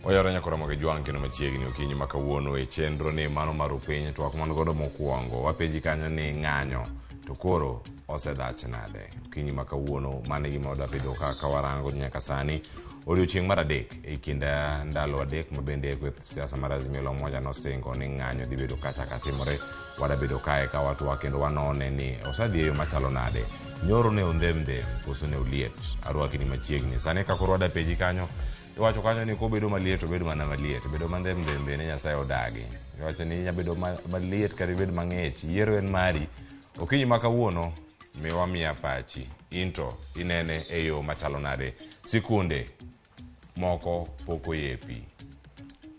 Oyaro nyako Ramogi jwang kendo machiegni okinyi makawuono e chenro ni mano maru piny to akman godo mokuongo wapenji kanyo ni ng'anyo to koro osedhach nade okinyi makawuono mane gima odabedo ka warango nyaka sani odiochieng' mar adek e kind ndalo adek mabende kweth siasa mar Azimio la Umoja nosingo ni ng'anyo dhi bedo kacha katimore wadabedo kae ka watwa kendo wanone ni osadhi e yo machalo nade nyoro ne ondemdem koso ne uliet arwaki ni machiegni sani ka koro wadapenji kanyo iwacho kanyo ni kobedo maliet obedo mana maliet bedo mandemdem bende Nyasaye odagi iwacho ni nyabedo maliet kata bedo mang'ich yiero en mari okinyi makawuono miwa miya pachi into inene e yo machalo nade sikunde moko poko yepi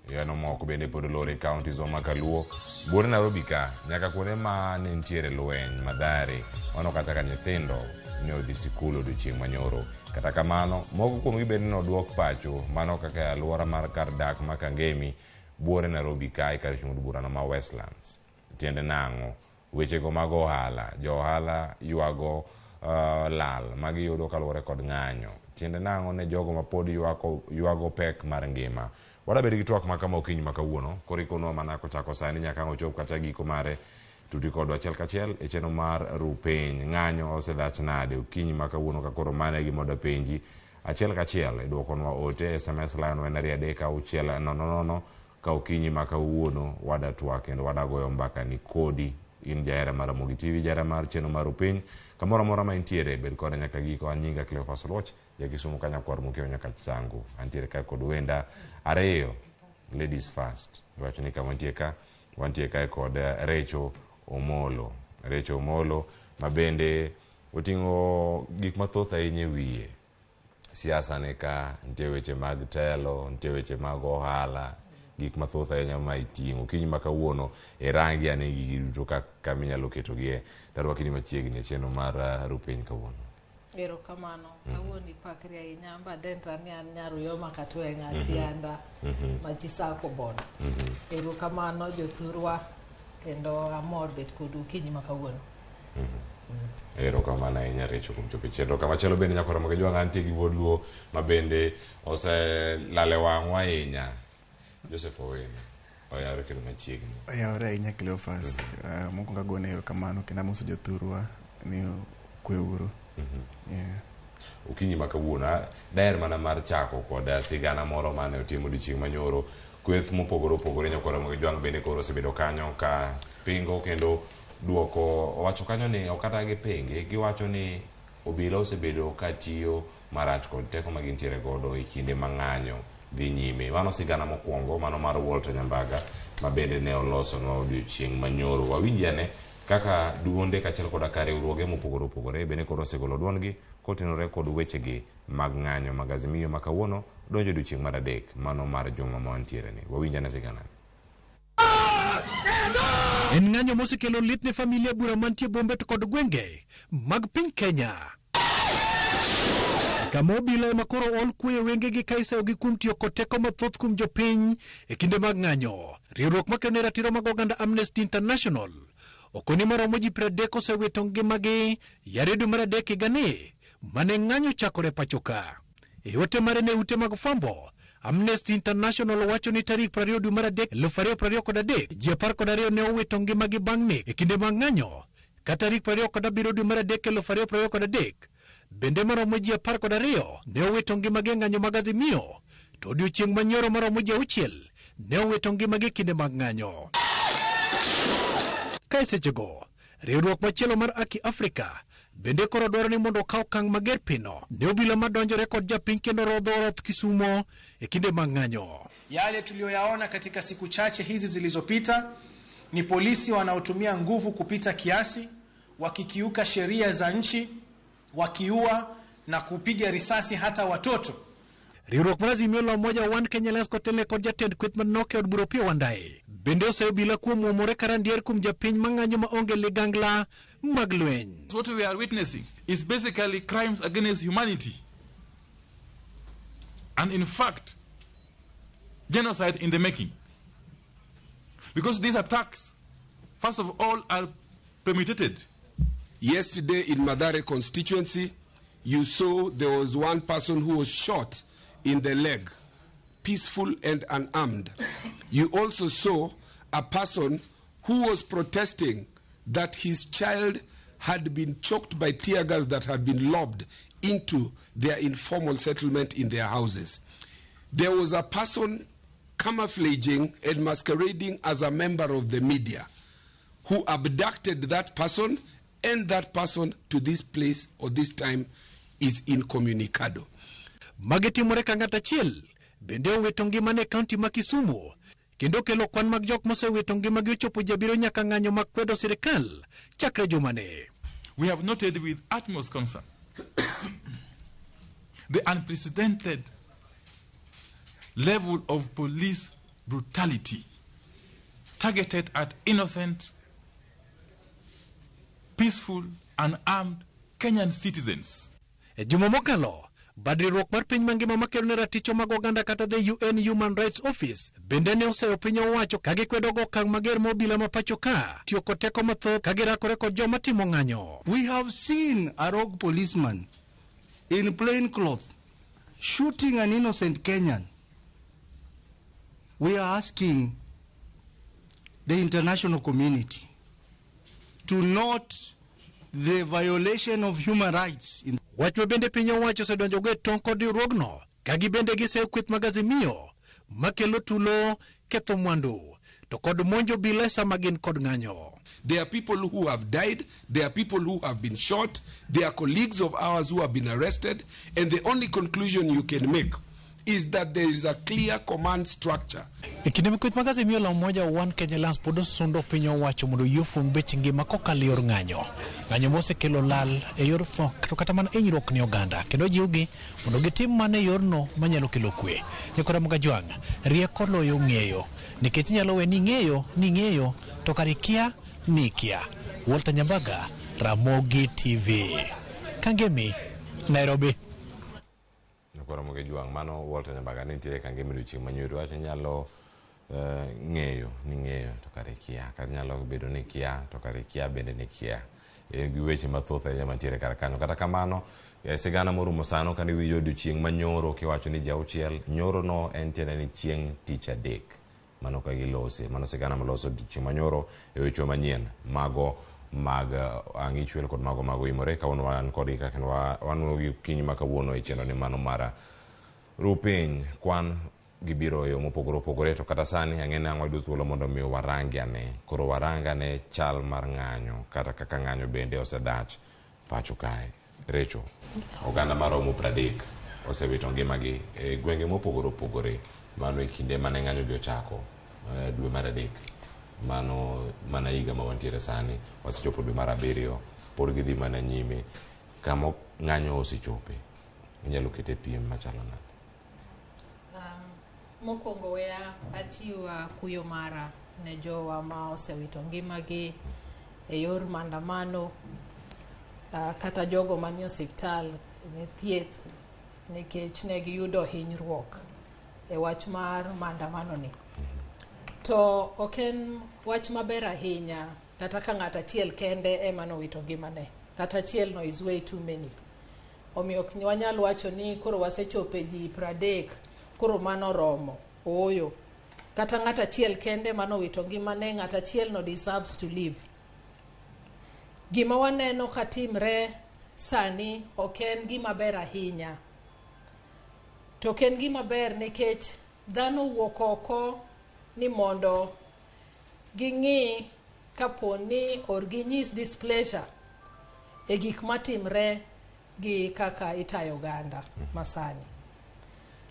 yano moko bende pod lore county zo makaluo bore Nairobi ka nyaka kuonde ma ne ntiere lweny madhare wano kata ka nyithindo ne odhi sikul odiochieng' manyoro kata kamano moko kuomgi bende nodwok pacho mano kaka alwora mar kar dak ma Kangemi bore Nairobi ka kar chung'd burano ma Westlands tiende nang'o wechego mag ohala jo ohala ywago lal magiyudo kaluwore kod ng'anyo tiende nang'o ne jogo ma pod ywago pek mar ngima wadabedo gi twak makama okinyi makawuono korikono mana kochako sani nyaka ochop kata giko mare tudi kodwa achiel kachiel e chenro mar rupeny ng'anyo osedhach nade okinyi makawuono ka koro mane gima odapenji achiel kachiel e dwokonwa ote SMS line en 3 ka okinyi makawuono wadatwak kendo wadagoyo mbaka ni kodi in jahera mar Ramogi TV jahera mar chenro mar rupeny kamoro amora ma intiere bed koda nyaka giko anyinga Cleophas Loch jakisumo kanyakwar mukeo nyaka changu antiere ka kod wenda ariyo ladies first iwacho ni kama wantie ka kod Recho Omolo mabende oting'o gik mathoth ahinya wiye siasa ne ka nitie weche mag telo nitie weche mag ohala gik mathoth ahinya ma iting'o okinyi makawuono e rangi ane gigi duto ka minyalo ketogie tarwakini machiegni e chenro mar rupeny kawuono. Erokamano kawuono ipakri ahinya badenta ni an nyaruyo makatwe ng'atianda machisako bono erokamano jothurwa kendo amor bet kod okinyi makawuono. Erokamano ahinya Recho kuom chopo e chenro kamachielo bende nyako Ramogi jwang antie gi wuodluo mabende oselale wang'wa ahinya Joseph Owino oyawre kendo machiegni oyawre ahinya Cleophas mokwongo agone erokamano kendo amoso jothurwa ni kweuru. Okinyi makawuono daher mana mar chako kod sigana moro mane otimo odiochieng' manyoro kweth mopogore opogore nyako Ramogi jwang bende koro osebedo kanyo ka pingo kendo duoko owacho kanyo ni okata gi pinge giwacho ni obila osebedo katiyo marach kod teko ma gintiere godo e kinde mang'anyo dhi nyime mano sigana mokwongo mano mar Walter Nyambaga ma bende ne olosonwa odiochieng' manyoro wawinjane kaka duonde kachiel koda ka riwruoge mopogore opogore bende koro osegolo duondgi kotenore kod wechegi mag ng'anyo mag Azimio makawuono donjo odiochieng' mar adek mano mar juma ma wantiere ni wawinjane sigana en ng'anyo mosekelo lit ne familia bura mantie bombe to kod gwenge mag piny Kenya kama obila ema koro ol kuyo wengegi ka iseyogi kuom tiyo kod teko mathoth kuom jopiny e kinde mag ng'anyo. Riwruok makelo ne ratiro mag oganda Amnesty International okoni maromo ji 30 osewito ngimagi yare dwe mar adek higani mane ng'anyo chakore pachoka. E ote mare ne ute mag fwambo Amnesty International wacho ni tarik 20 dwe mar adek 2023 ji 12 ne owito ngimagi bang' nek e kinde mag ng'anyo ka tarik 27 dwe mar adek 2023 bende maromo ji 12 ne owito ngimagi e ng'anyo mag Azimio to odiochieng' manyoro maromo ji 6 ne owito ngimagi kinde mag ng'anyo. Ka sechego riwruok machielo mar Aki Africa bende koro dwaro ni mondo okaw okang' mager pino ne obila madonjore kod japiny kendo rodho roth Kisumo e kinde mag ng'anyo. Yale tuliyoyaona katika siku chache hizi zilizopita ni polisi wanaotumia nguvu kupita kiasi, wakikiuka sheria za nchi, wakiua na kupiga risasi hata watoto. Riwruok mar Azimio la Umoja One Kenya Alliance kotelne kod jatend kweth manoke od bura Opiyo Wandayi bende osebila kuom muomore karandier kuom japiny mang'anyo maonge ligangla mag lweny. What we are witnessing is basically crimes against humanity and in fact genocide in the making, because these attacks first of all are premeditated. Yesterday in Mathare constituency, you saw there was one person who was shot in the leg peaceful and unarmed. You also saw a person who was protesting that his child had been choked by tear gas that had been lobbed into their informal settlement in their houses. There was a person camouflaging and masquerading as a member of the media who abducted that person, and that person to this place or this time is incommunicado. Magitimore ka ng'at achiel bende owito ngimane kaunti ma Kisumu, kendo kelo kwan mag jok mosewito ngimagi ochopo jabiro nyaka ng'anyo makwedo sirikal chakre jumane. We have noted with utmost concern the unprecedented level of police brutality targeted at innocent, peaceful, unarmed Kenyan citizens. E juma mokalo, badriruok mar piny mangima makelo ne raticho mag oganda kata the UN Human Rights Office bende ne oseyo piny owacho ka gikwedo go okang' mager mobila ma pacho ka tiyo kod teko mathoth ka girakore kod joma timo ng'anyo. We have seen a rogue policeman in plain cloth shooting an innocent Kenyan. We are asking the international community to note the violation of human rights. Wach ma bende piny owacho osedonjo go e tong' kod riwruogno ka gibende giseyo kweth mag Azimio makelo tulo, ketho mwandu to kod monjo obila e sama gin kod ng'anyo. There are people who have died, there are people who have been shot, there are colleagues of ours who have been arrested, and the only conclusion you can make is that there is a clear command structure. E kinde kweth mag Azimio la Umoja One Kenya Alliance pod osundo piny owacho mondo yufung bech ngima kokalo yor ng'anyo. Ng'anyo mosekelo lal e yor tho to kata mana hinyruok ne oganda, kendo jiwgi mondo gitim mana e yorno manyalo kelo kwe. Nyakora mga jwang' rieko loyo ng'eyo, nikech nyalo we ni ng'eyo to kare kia ni kia. Walter Nyambaga, Ramogi TV, Kangemi, Nairobi. Ramogi juang mano Walter Nyambaga nitie Kangemi odiochieng' manyoro wacho nyalo ng'eyo ni ng'eyo to kare kia, kata nyalo bedo ni kia to kare kia bende ni kia. Gi weche mathoth ahinya mantiere kar kanyo. Kata kamano sigana morumo sano kane winjo odiochieng' manyoro kiwacho ni jauchiel nyoro no en tiende ni chieng' tich adek mano ka gilose, mano sigana maloso odiochieng' manyoro e weche manyien mago mag ang'ichwel kod mago imore ka wan kod kaka wan gi kinyi ma kawuono e chenro ni mano mara rupiny kwan gibiro yo mopogore opogore to kata sani ang'e ni ang'o yudo thuolo mondo mi warangane chal mar ng'anyo kata kaka ng'anyo bende osedach pacho kae. Recho, oganda maromo 30 osewito ngimagi e gwenge mopogore opogore mano e kinde mane ng'anyo gi ochako dwe mar adek. Mano mana higa ma wantiere sani wasechopo dwe mar 7 pod gidhi mana nyime kama ng'anyo osechope. Inyalo kete piem machalo nade? Mokwongo weya achiwa kuyo mara ne jowa ma osewito ngimagi e yor maandamano, kata jogo manie osiptal ne thieth nikech ne giyudo hinyruok e wach mar maandamano ni. To oken wach maber ahinya kata ka ng'at achiel kende ema nowito ngimane, kata achiel no is way too many. Omiyo ok wanyal wacho ni koro wasechope ji 30 koro mano romo. Oyo, kata ng'at achiel kende manowito ngimane, ng'at achiel no deserves to live. Gima waneno katimre sani oken gima ber ahinya. To oken gima ber nikech dhano wuok oko ni mondo ging'i kaponi or ginyis displeasure e gik matimre gi kaka itayo oganda masani.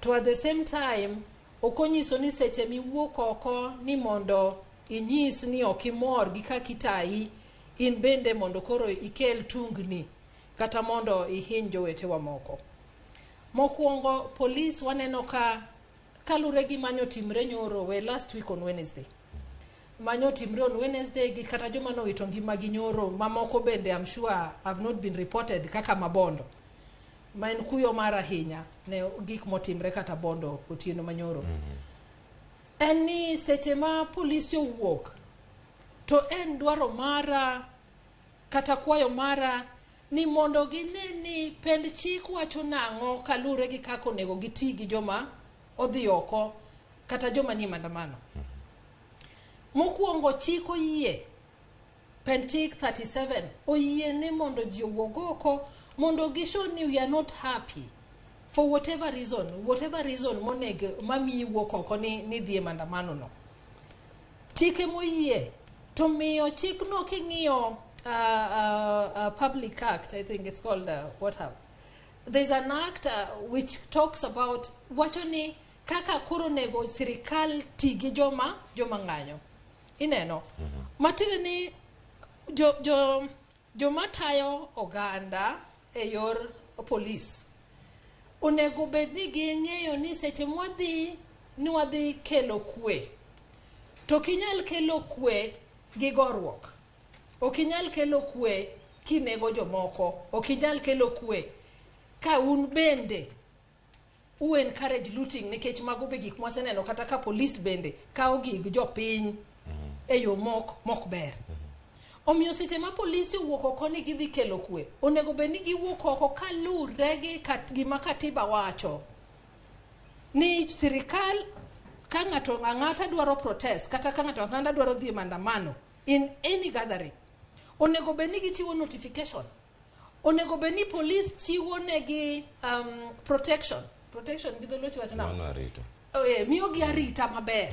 To at the same time okonyiso ni seche miwuok oko ni mondo inyis ni okimor gi kaka itayi, in bende mondo koro ikel tungni kata mondo ihiny jowetewa moko. Mokwongo police waneno ka kalure gi manyo timre nyoro last week on Wednesday. Manyo timre on Wednesday gi kata joma nowito ngimagi nyoro, mamoko bende I'm sure have not been reported kaka Mabondo. Ma en kuyo mara ahinya ne gik motimre kata Bondo otieno manyoro. En ni seche ma polisi owuok to en dwaro mara kata kwayo mara ni mondo gineni pend chik wacho nang'o kalure gi kako nego giti gi joma odhi oko kata joma ni mandamano. Mokuongo chik oyie, pen chik 37 oyie ni mondo ji owuog oko mondo gishow ni we are not happy for whatever reason monego mamiyi wuok oko ni dhi e mandamano no. Chike moyie to miyo chik no king'iyo public act, I think it's called there's an act which talks about wachoni kaka koro nego sirikal tigi joma ng'anyo. Ineno matire ni joma tayo oganda e yor police onego bed ni ging'eyo ni seche wadhi kelo kwe, to kinyal kelo kwe gi gorruok, okinyal kelo kwe kinego jomoko, okinyal kelo kwe ka un bende encourage looting, nikech mago be gik mwaseneno kata ka police bende kawo gig jopiny e yo mok ber. Omiyo seche ma polisi wuok oko ni gidhi kelo kwe, onego bed ni giwuok oko kalure gi gima katiba wacho ni sirikal ka ng'ato ang'ata dwaro protest kata ka ng'ato ang'ata dwaro dhi mandamano in any gathering, onego bed ni gichiwo notification, onego bed ni police chiwo negi protection gi dholuo wacho na miyo gi arita maber.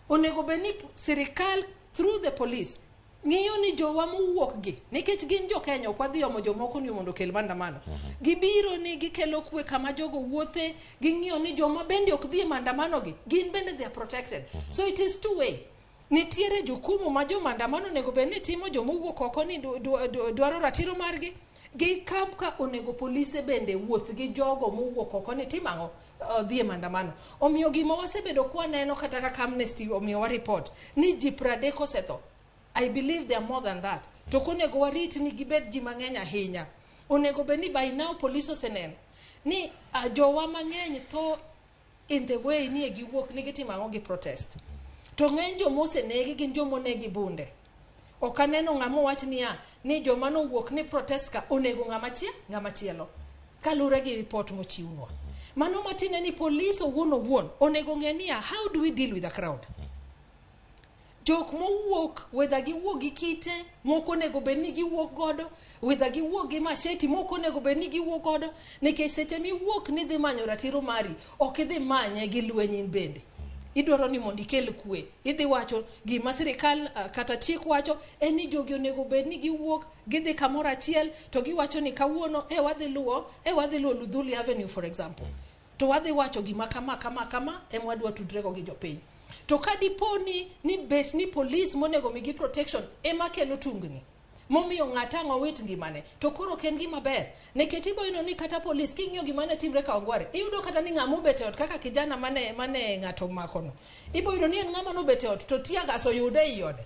Onego bed ni sirikal through the police ng'iyo ni jowa mowuok gi, nikech gin jo Kenya, ok wadhi omo jomoko ni mondo kel mandamano. Gibiro ni gikelo kwe kama jogo wuothe, ging'iyo ni joma bende ok dhi e mandamano gi gin bende they are protected. So it is two way. Nitiere jukumu ma jo mandamano nego bed ni timo joma wuok oko ni dwaro ratiro margi, gi ka onego polise bende wuoth gi jogo mowuok oko ni timang'o dhi e mandamano. Omiyo gima wasebedo kwa neno kata kaka Amnesty omiyo wa report ni ji 30 osetho. I believe there are more than that. To konego warit ni gibed ji mang'eny ahinya. Onego bed ni by now police oseneno ni jowa mang'eny tho in the way ni giwuok ni gitimang'o gi protest. To ng'eny joma osenegi gin joma onegi bunde. Ok aneno ng'ama wach ni joma nowuok ni protest ka onego ng'ama chielo kalure gi report mochiwnwa. Mano matine ni police owuon onego ng'e ni how do we deal with the crowd. Jok mowuok, whether giwuok gi kite, moko nego bed ni giwuok godo, whether giwuok gi machete, moko nego bed ni giwuok godo, nikech seche miwuok ni dhi manyo ratiro mari, ok idhi manye gi lweny in bende. Idwaro ni mondo ikel kwe. Idhi wacho gima sirikal kata chik wacho en ni jogi onego bed ni giwuok gidhi kamoro achiel to giwacho ni kawuono wadhi luwo Ludhuli Avenue for example. To wadhi wacho gima kama emwadwa tudrego gi jopiny. To kadipo ni bet ni police monego migi protection ema kelo tungni momiyo ng'ata ng'owit ngimane, to koro ken gima ber. Nekech iboyino ni kata police king'iyo gima ne timre ka Ongware, iyudo kata ni ng'ama obet e ot kaka kijana mane ng'ato makono, iboyino ni en ng'ama nobet e ot to tiagas oyude e ode.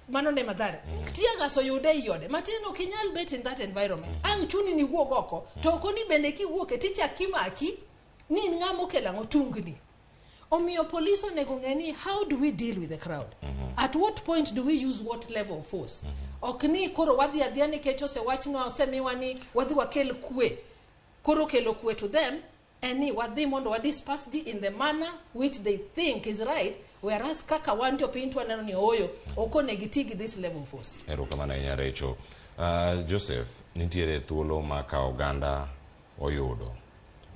Mano ne madhare. Tiagas oyude e ode. Matin ok inyal bet in that environment. Ang' chuni ni wuog oko, to okoni bende kiwuok e tichak kimaki ni ng'ama okelo ang'o tungni. Omiyo police onego ng'e ni how do we deal with the crowd? At what point do we use what level of force? Ok ni koro wadhi adhiya nikech osewachno osemiwa ni wadhi wakel kwe. Koro kelo kwe to them and ni wadhi mondo wadisperse ji in the manner which they think is right, whereas kaka wan jopiny twaneno ni oyo ok onego ti gi this level of force. Erokamano ahinya Rachel. Joseph, nitiere thuolo ma ka oganda oyudo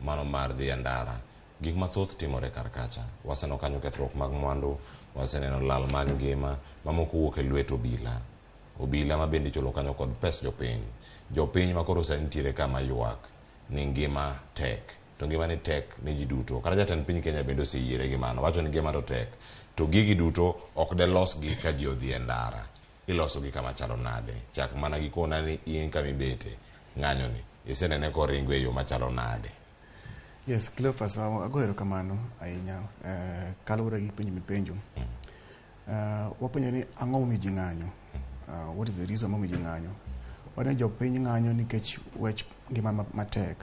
mano mar dhi andara, gik mathoth timore kar kacha. Waseneno kanyo kethruok mag mwandu, waseneno lal mag ngima, mamoko wuok e lwet obila ma bende chulo kanyo kod pes jopiny ma koro nitiere kama ywak ni ngima tek, to ngima ni tek ni ji duto. Kata jatend piny Kenya bende oseyiere gi mano, wacho ni ngima to tek, to gigi duto ok de los gi ka ji odhi e ndara, iloso gi kama chalo nade. Chak mana gi kona ni in kama ibete ng'anyo ni isenene koringo e yo machalo nade. Yes, Cleophas, ago erokamano ahinya kaluwore gi penjo mipenjo. Wapenjo ni ang'o momiyo ji ng'anyo? What is the reason momiyo ji ng'anyo? Wane jopiny ng'anyo nikech wech ngima matek.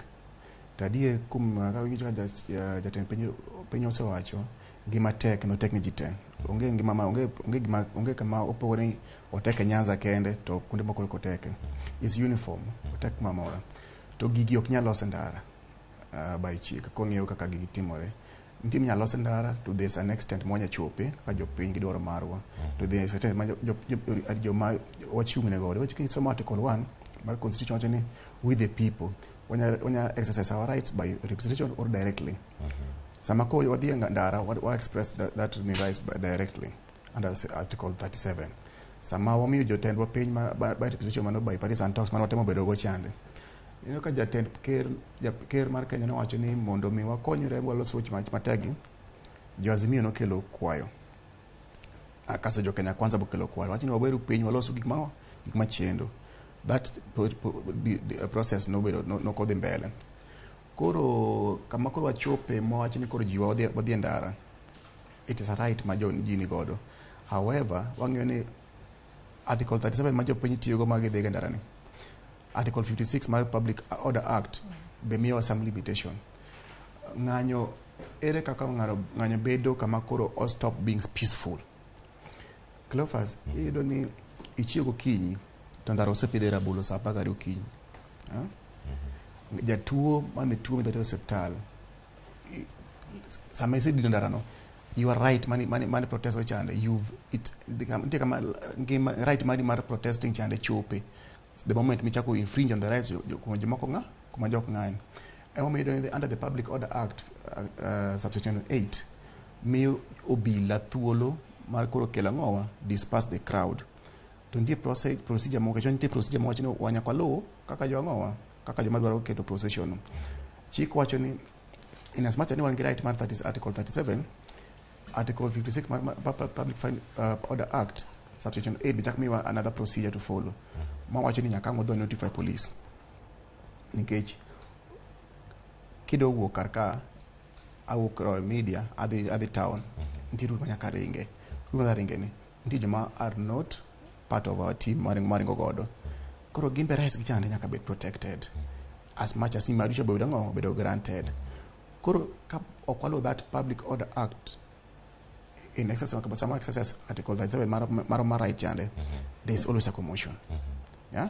To adier kaka winjo ka jatend piny osewacho, ngima tek no tek ni ji te. Onge kama opogore ni otek e Nyanza kende to kuonde moko ok otek. Is uniform, otek mamora. To gigi ok nyal los e ndara. by chik kong'eyo kaka gigi timore. Nitie minyalo los ndara to there's an extent monya chope ka jopiny gidwaro marwa to there's a extent ma joma wachung' ne godo. Which somo Article 1 mar Constitution wacho ni we the people wanya exercise our rights by representation or directly. Sama ko wadhi ndara wa express that rights directly under Article 37. Sama wamiyo jotend wa piny by representation mano by partisan talks mano watemo bedo go chande. Ka jatend ker mar Kenya nowacho ni mondo mi wakonyre walos weche mategi, jo Azimio nokelo kwayo. Akaso jo Kenya Kwanza bokelo kwayo. Wacho ni waberu piny walos gik machendo. That process no kodhi mbele. Koro kama koro wachope mwacho ni koro jiwa wadhi ndara. It is a right ma ji ni godo. However, wang'eyo ni Article 37 ma jopiny tiyogo magi dhige ndara ni. Article 56 my Public Order Act be miyo some limitation. Ng'anyo ere kaka ng'anyo bedo kama koro all stop being peaceful. Cleophas, iyudo ni ichiyo gokinyi to ndara osepidhe rabolo sa 10 okinyi. Jatuo mane tuo midhare osiptal sama isedino ndara no, you are right mani protest chande, right mari protesting chande chope. The moment michako infringe on the rights kuma jomoko kuma jok ng'any. Under the Public Order Act subsection 8 miyo obila thuolo mar koro kelo ng'owa disperse the crowd. To nitie procedure moko nitie procedure moko ni wanyaka luw kaka jo ng'owa kaka joma dwaro keto procession. Chik wacho ni in as much as anyone get right mar Article 37, Article 56 mar Public Order Act subsection 8 bichak miwa another procedure to follow. Ma wacho ni nyaka ngodho notify police. Nikech kido wuok karka awuok media adhi town nitie route manyaka ringe. Kuma ringe ni nitie joma are not part of our team maringo godo. Koro gimbe rights gi chande nyaka be protected as much as imarisha bedo granted. Koro ka okwalo that Public Order Act in excess of some excess Article 37 mar right chande, there is always a commotion. Yeah?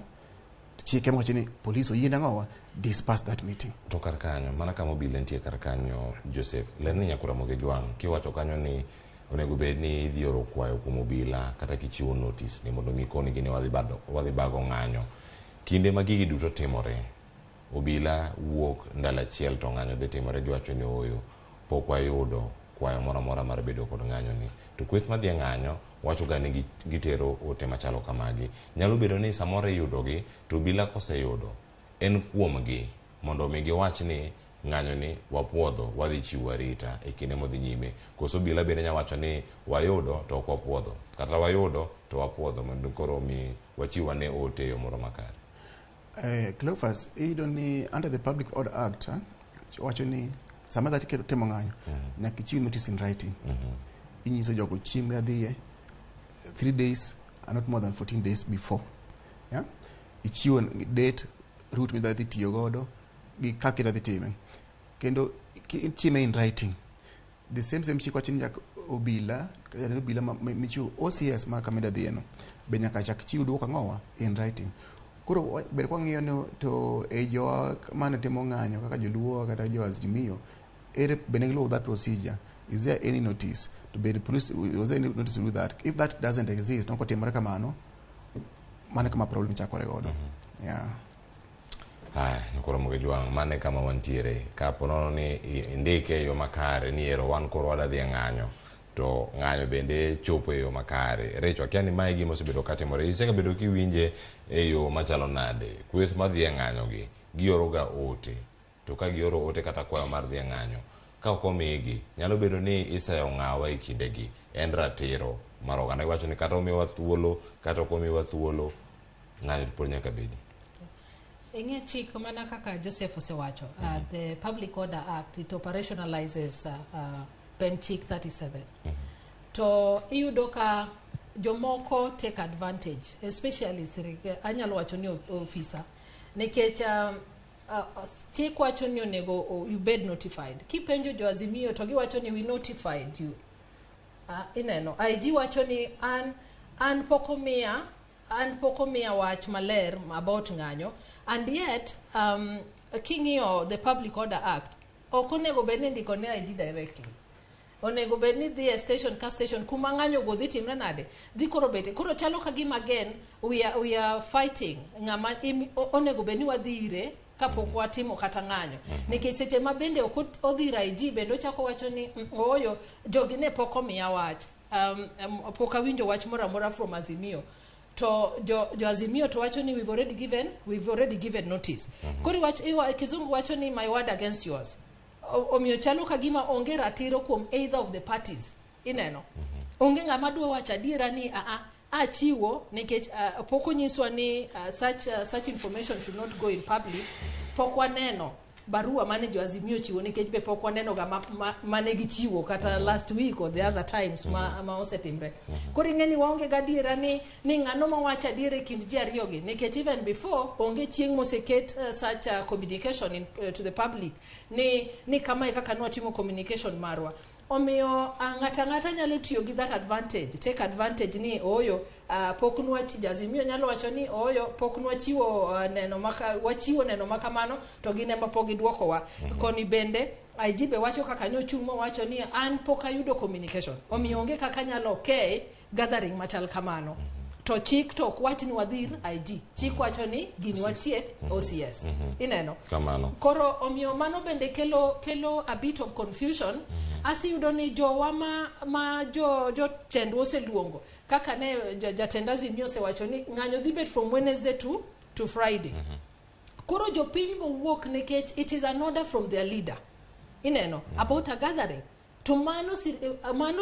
Chike mo chini police oyenda ngowa disperse that meeting. To karkanyo mana kama obila nitie karkanyo Joseph lerni nyakura moge jwang kiwacho kanyo ni onego bed ni idhi oro kwayo kuom obila kata kichiwo notice ni mondo ngikoni gini wadhi bago ng'anyo. Kinde ma gigi duto timore obila wuok ndala achiel to ng'anyo dhi timore giwacho ni oyo pok wayudo kwayo moro amora mar bedo kod ng'anyo ni. To kweth madhi ng'anyo wacho ga ni gitero ote machalo kamagi. Nyalo bedo ni samoro iyudogi to obila koseyudo en kuomgi mondo mi giwach ni ng'anyo ni wapuodho wadhi chiwo arita e kinde modhi nyime. Koso obila bende nya wacho ni wayudo to ok wapuodho kata wayudo to wapuodho mondo koro mi wachiwa ne ote yo moro makare. Cleophas, iyudo ni under the Public Order Act wacho ni sama that temo ng'anyo nyaka ichiw notice in writing. Inyiso jogo chieng' adhiye 3 days and not more than 14 days before. Yeah? Ichiwo date, route midhi tiyo godo gi kaka idhi time. Kendo time in writing. The same chik wacho ni obila michiwo OCS ma kamida dhieno be nyaka chak chiw duoko ng'owa in writing. Koro ber kwa ng'iyo ni to jo mane timo ng'anyo kaka joluo kata jo Azimio ere bende giluwo that procedure. Is there any notice to be the police? Was there any notice to do that? If that doesn't exist, no kotimore kamano, mane kama problem chakore godo. Yeah. Hai, nikoro moge jwang mane kama wantiere kapo nono ni indike yo makare ni ero wan koro wadhi ng'anyo to ng'anyo bende chopo e yo makare. Recho akiani mae gima osebedo katimore iseka bedo kiwinje e yo machalo nade. Kweth madhi ng'anyo gi gioro ga ote to ka gioro ote kata kwayo mar dhi ng'anyo ka ok omigi nyalo bedo ni isayo ng'awa e kindegi en ratiro mar oganda. Iwacho ni kata omiwa thuolo kata ok omiwa thuolo ng'anyo pod nyaka bedi. Ing'e chik mana kaka Joseph osewacho, the Public Order Act it operationalizes pen chik 37. To iyudo ka jomoko take advantage, especially anyalo wacho ni officer nikech chik wacho ni onego you bed notified. Kipenjo jo Azimio to giwacho ni we notified you. Ineno IG wacho ni an pokomia wach maler about ng'anyo, and yet king'iyo the Public Order Act, ok onego bed ni ndiko ne ID directly. Onego bed ni dhi e station ka station kuma ng'anyo go dhi timre nade, dhi koro bete. Koro chalo ka gima again we are fighting ng'ama onego bed ni wadhi ire kapok watimo kata ng'anyo. Nikech seche ma bende ok odhi IG bende ochako wacho ni oyo jogi ne pok omiya wach. Pok awinjo wach moro amora from Azimio. To jo Azimio to wacho ni we've already given notice. Koro kizungu wacho ni my word against yours. Omiyo chalo ka gima onge ratiro kuom either of the parties. Ineno. Onge ng'ama dwa wacho adiera ni achiwo nikech pok onyiswa ni such information should not go in public. Pok waneno barua mane jo Azimio chiwo nikech be pok waneno ga mane gichiwo kata last week or the other times ma osetimre. Koro ing'eni waonge gadiera ni ng'ano ma wacho adiera kind ji ariyo gi nikech even before onge chieng' moseket such communication to the public ni kama kaka nwatimo communication marwa. Omiyo ng'ata nyalo tiyo gi that advantage, take advantage ni oyo pok nwachi Azimio nyalo wacho ni oyo pok nwachiwo wachiwo neno makamano to gin ema pok gidwokowa. Koni bende IG be wacho kaka nyochung' wacho ni an pok ayudo communication. Omiyo onge kaka nyalo gathering machal kamano. To chik to ok wach ni wadhir IG. Chik wacho ni gini watiek OCS. Ineno. Kamano. Koro omiyo mano bende kelo a bit of confusion. Asiyudo ni jowa ma tendwa oseluongo. Kaka ne jatend Azimio osewacho ni ng'anyo dhi bet from Wednesday to Friday. Koro jopiny mowuok nikech it is an order from their leader. Ineno. About a gathering. To mano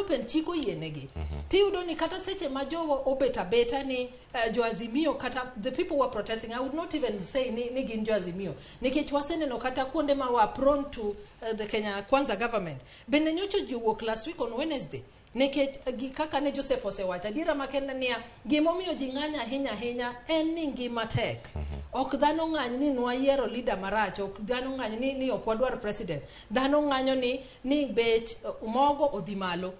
pen chiko yienegi. Tiyudo ni kata seche ma jowo obeta beta ni jo Azimio kata the people who are protesting, I would not even say ni gin jo Azimio. Nikech waseneno kata kuonde ma were prone to the Kenya Kwanza government. Bende nyocho ji wuok last week on Wednesday. Nikech kaka ne Joseph osewacho adiera makenda niya gimomiyo ji ng'anya ahinya en ni ngima tek. Ok dhano ng'any ni nwayiero leader marach, ok dhano ng'any ni ok wadwar president. Dhano ng'anyo ni bech mogo odhi malo.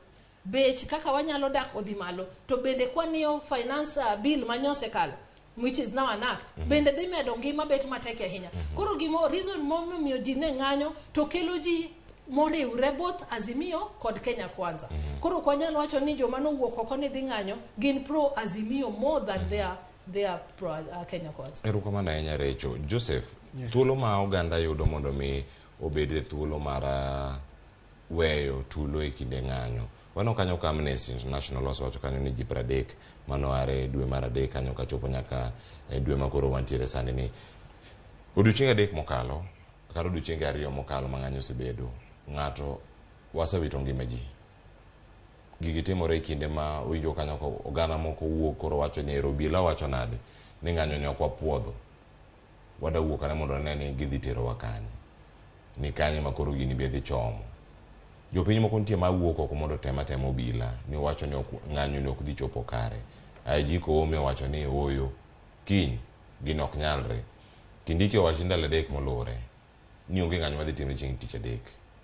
Bech kaka wanyalo dak odhi malo. To bende kwaniyo finance bill manyose kalo, which is now an act. Bende dhi medo ngima bet matek ahinya. Koro reason momiyo ji ne ng'anyo to kelo ji moriwre both Azimio kod Kenya Kwanza. Koro kwanyalo wacho ni joma nowuok oko ni dhi ng'anyo gin pro Azimio more than they are pro Kenya Kwanza. Erokamano ahinya Recho. Joseph, thuolo ma oganda yudo mondo mi obede thuolo mar weyo tulo e kinde ng'anyo. Wano kanyo ka Amnesty International osewacho kanyo ni ji 30 mano are dwe mar 3 kanyo ka chopo nyaka dwe ma koro wantiere sani ni. Odiochienge 3 mokalo, kata odiochienge 2 mokalo ma ng'anyo osebedo. Ng'ato wasewito ngima ji. Gigi timore e kinde ma winjo kanyo ko oganda moko wuok koro wacho ni obila wacho nade ni ng'anyo ne ok wapuodho. Wadawuok ane mondo ne ni gidhi tero wakanye. Ni kanye ma koro gini be dhi chomo. Jopiny moko nitie ma wuok oko mondo temo obila ni wacho ni ng'anyo ne ok dhi chopo kare. IG Koome wacho ni oyo kiny gin ok nyalre. Kindiki owacho ndalo 3 molure ni onge ng'anyo madhi timore chieng' tich 3.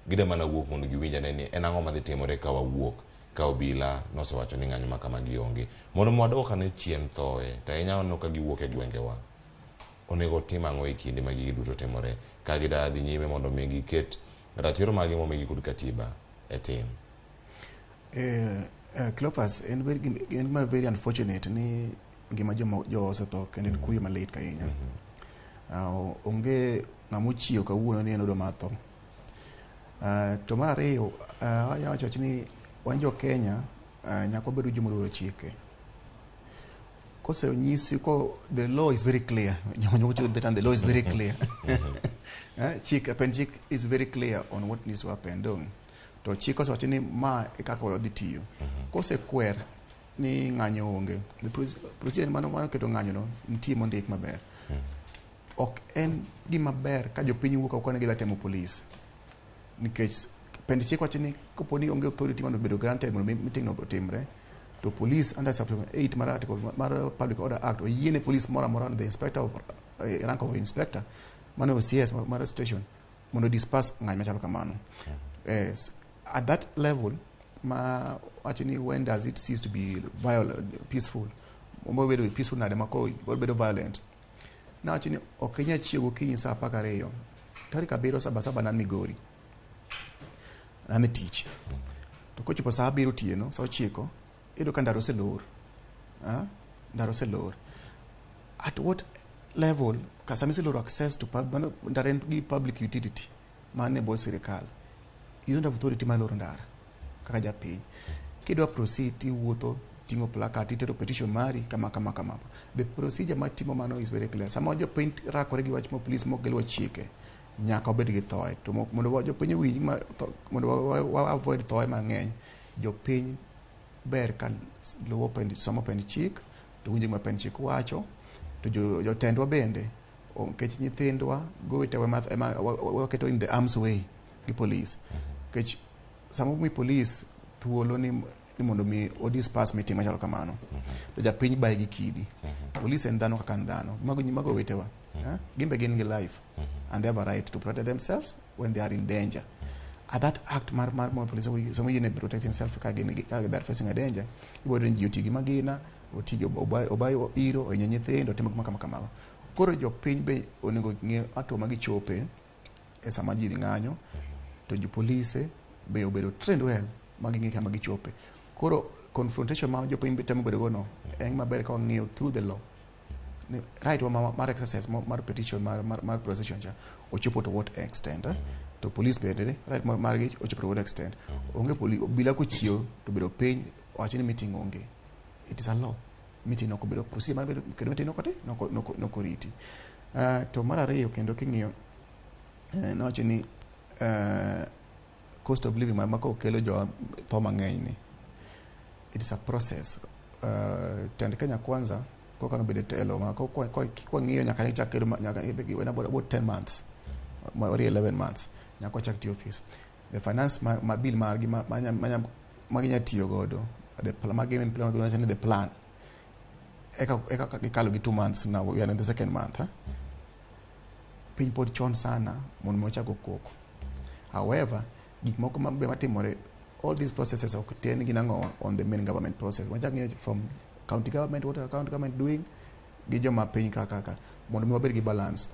Gida mana wuok mondo giwinja ni en ang'o madhi timore ka wawuok ka obila nosewacho ni ng'anyo makama gionge. Mondo mwadok ane chien thoe to inyalo ka giwuok e gwengewa. Onego tim ang'o e kinde ma gigi duto timore ka gidadhi nyime mondo mi giket ratiro magi momigi kod katiba e tim. Cleophas, en very unfortunate ni ngima jo osetho kendo en kuyo malit ahinya. Onge ng'amochiyo kawuono ni en odo matho. To mar ariyo, wacho ni wan jo Kenya nyako bedo joma luoro chike. Kose onyisi ko the law is very clear. The law is very clear. Chik is very clear on what needs to happen. To chik kose wacho ni ma e kaka wadhi tiyo. Kose kwer ni ng'anyo onge. The procedure mano keto ng'anyo no nitie mondik maber. Ok en gima ber ka jopiny wuok oko ne gidwa temo police. Nikech pend chik wacho ni kapo ni onge authority mano bedo granted mondo meeting no otimre, to police under section 8 mar article mar Public Order Act oyiene police mora the inspector of rank of inspector mano OCS mar station mondo disperse ng'anyo machalo kamano. At that level ma actually when does it cease to be peaceful? Ombo bedo peaceful nade mako bedo violent. Now actually okenya chiego kinyi saa 12 tarik 7 saba nan Migori nan tich to kochopo saa 7 otieno saa 9 iyudo ka ndaro oselor at what level ka sami siloro access to ndara en gi public utility mane bo sirikal you don't have authority ma loro ndara kaka japiny kidwa proceed tiwuotho tingo placard itero petition mari kama the procedure matimo mano is very clear sama jopiny rakore gi wach mo police mo gelo chike nyaka obed gi thoe to mondo jopiny winj mondo avoid thoe mang'eny jopiny ber kan luwo somo pen chik to winjo ma pen chik wacho to jotendwa bende kech nyithindwa gowetewa waketo in the arms way gi police kech samo mi police thuolo ni mondo mi odispass meeting machalo kamano to japiny bae gi kidi police en dhano kaka dhano mago wetewa gimbe gin gi life and they have a right to protect themselves when they are in danger at that act mar police so you need to protect himself ka they're facing a danger ibodo ni jotigi magina otigi obayo iro onye nyithindo timo kama koro jopiny be onego ng'e ato magichope e sama ji ng'anyo to jopolice be obedo trained well maging'e kama gichope koro confrontation ma jopiny be temo bedo gono en maber ka ng'iyo through the law right mar exercise mar petition mar procession cha ochopo to what extent to police bende right mar gi ochopo to what extent onge bila kuchio to bedo piny wacho ni meeting onge it is a law meeting no bedo proceed mar bedo kendo meeting no koriti to mar ariyo kendo king'iyo nowacho ni cost of living ma ko kelo jo tho mang'eny ni it is a process tend Kenya kwanza ko kano bedo telo ma ko ng'iyo nyaka ni chakero nyaka about 10 months or 11 months nyaka chak ti office the finance ma bill margi maginya tiyo godo the plan given plan organization the plan eka kalo gi 2 months now we are in the second month piny pod chon sana mon mochago koko however gik moko mabe matimore all these processes are ten ginango on the main government process wajang from county government what county government doing gi joma piny kaka mondo mi wabed gi balance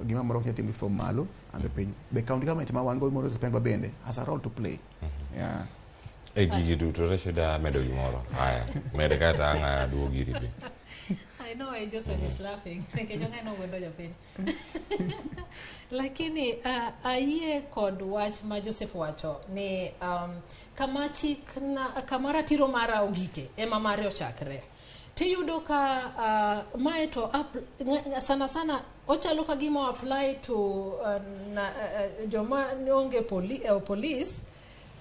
gima moro nyatimi from malo and the county government ma wan go more spend bende has a role to play yeah gigi duto rashida medo gimoro haya mede kata anga duogi ribe I know Joseph is laughing kejonga no wendo japiny lakini ayie kod wach ma Joseph wacho ni kama ratiro mara ogike ema mare ochakre tiyudo ka mae to sana ochalo ka gimo apply to joma onge police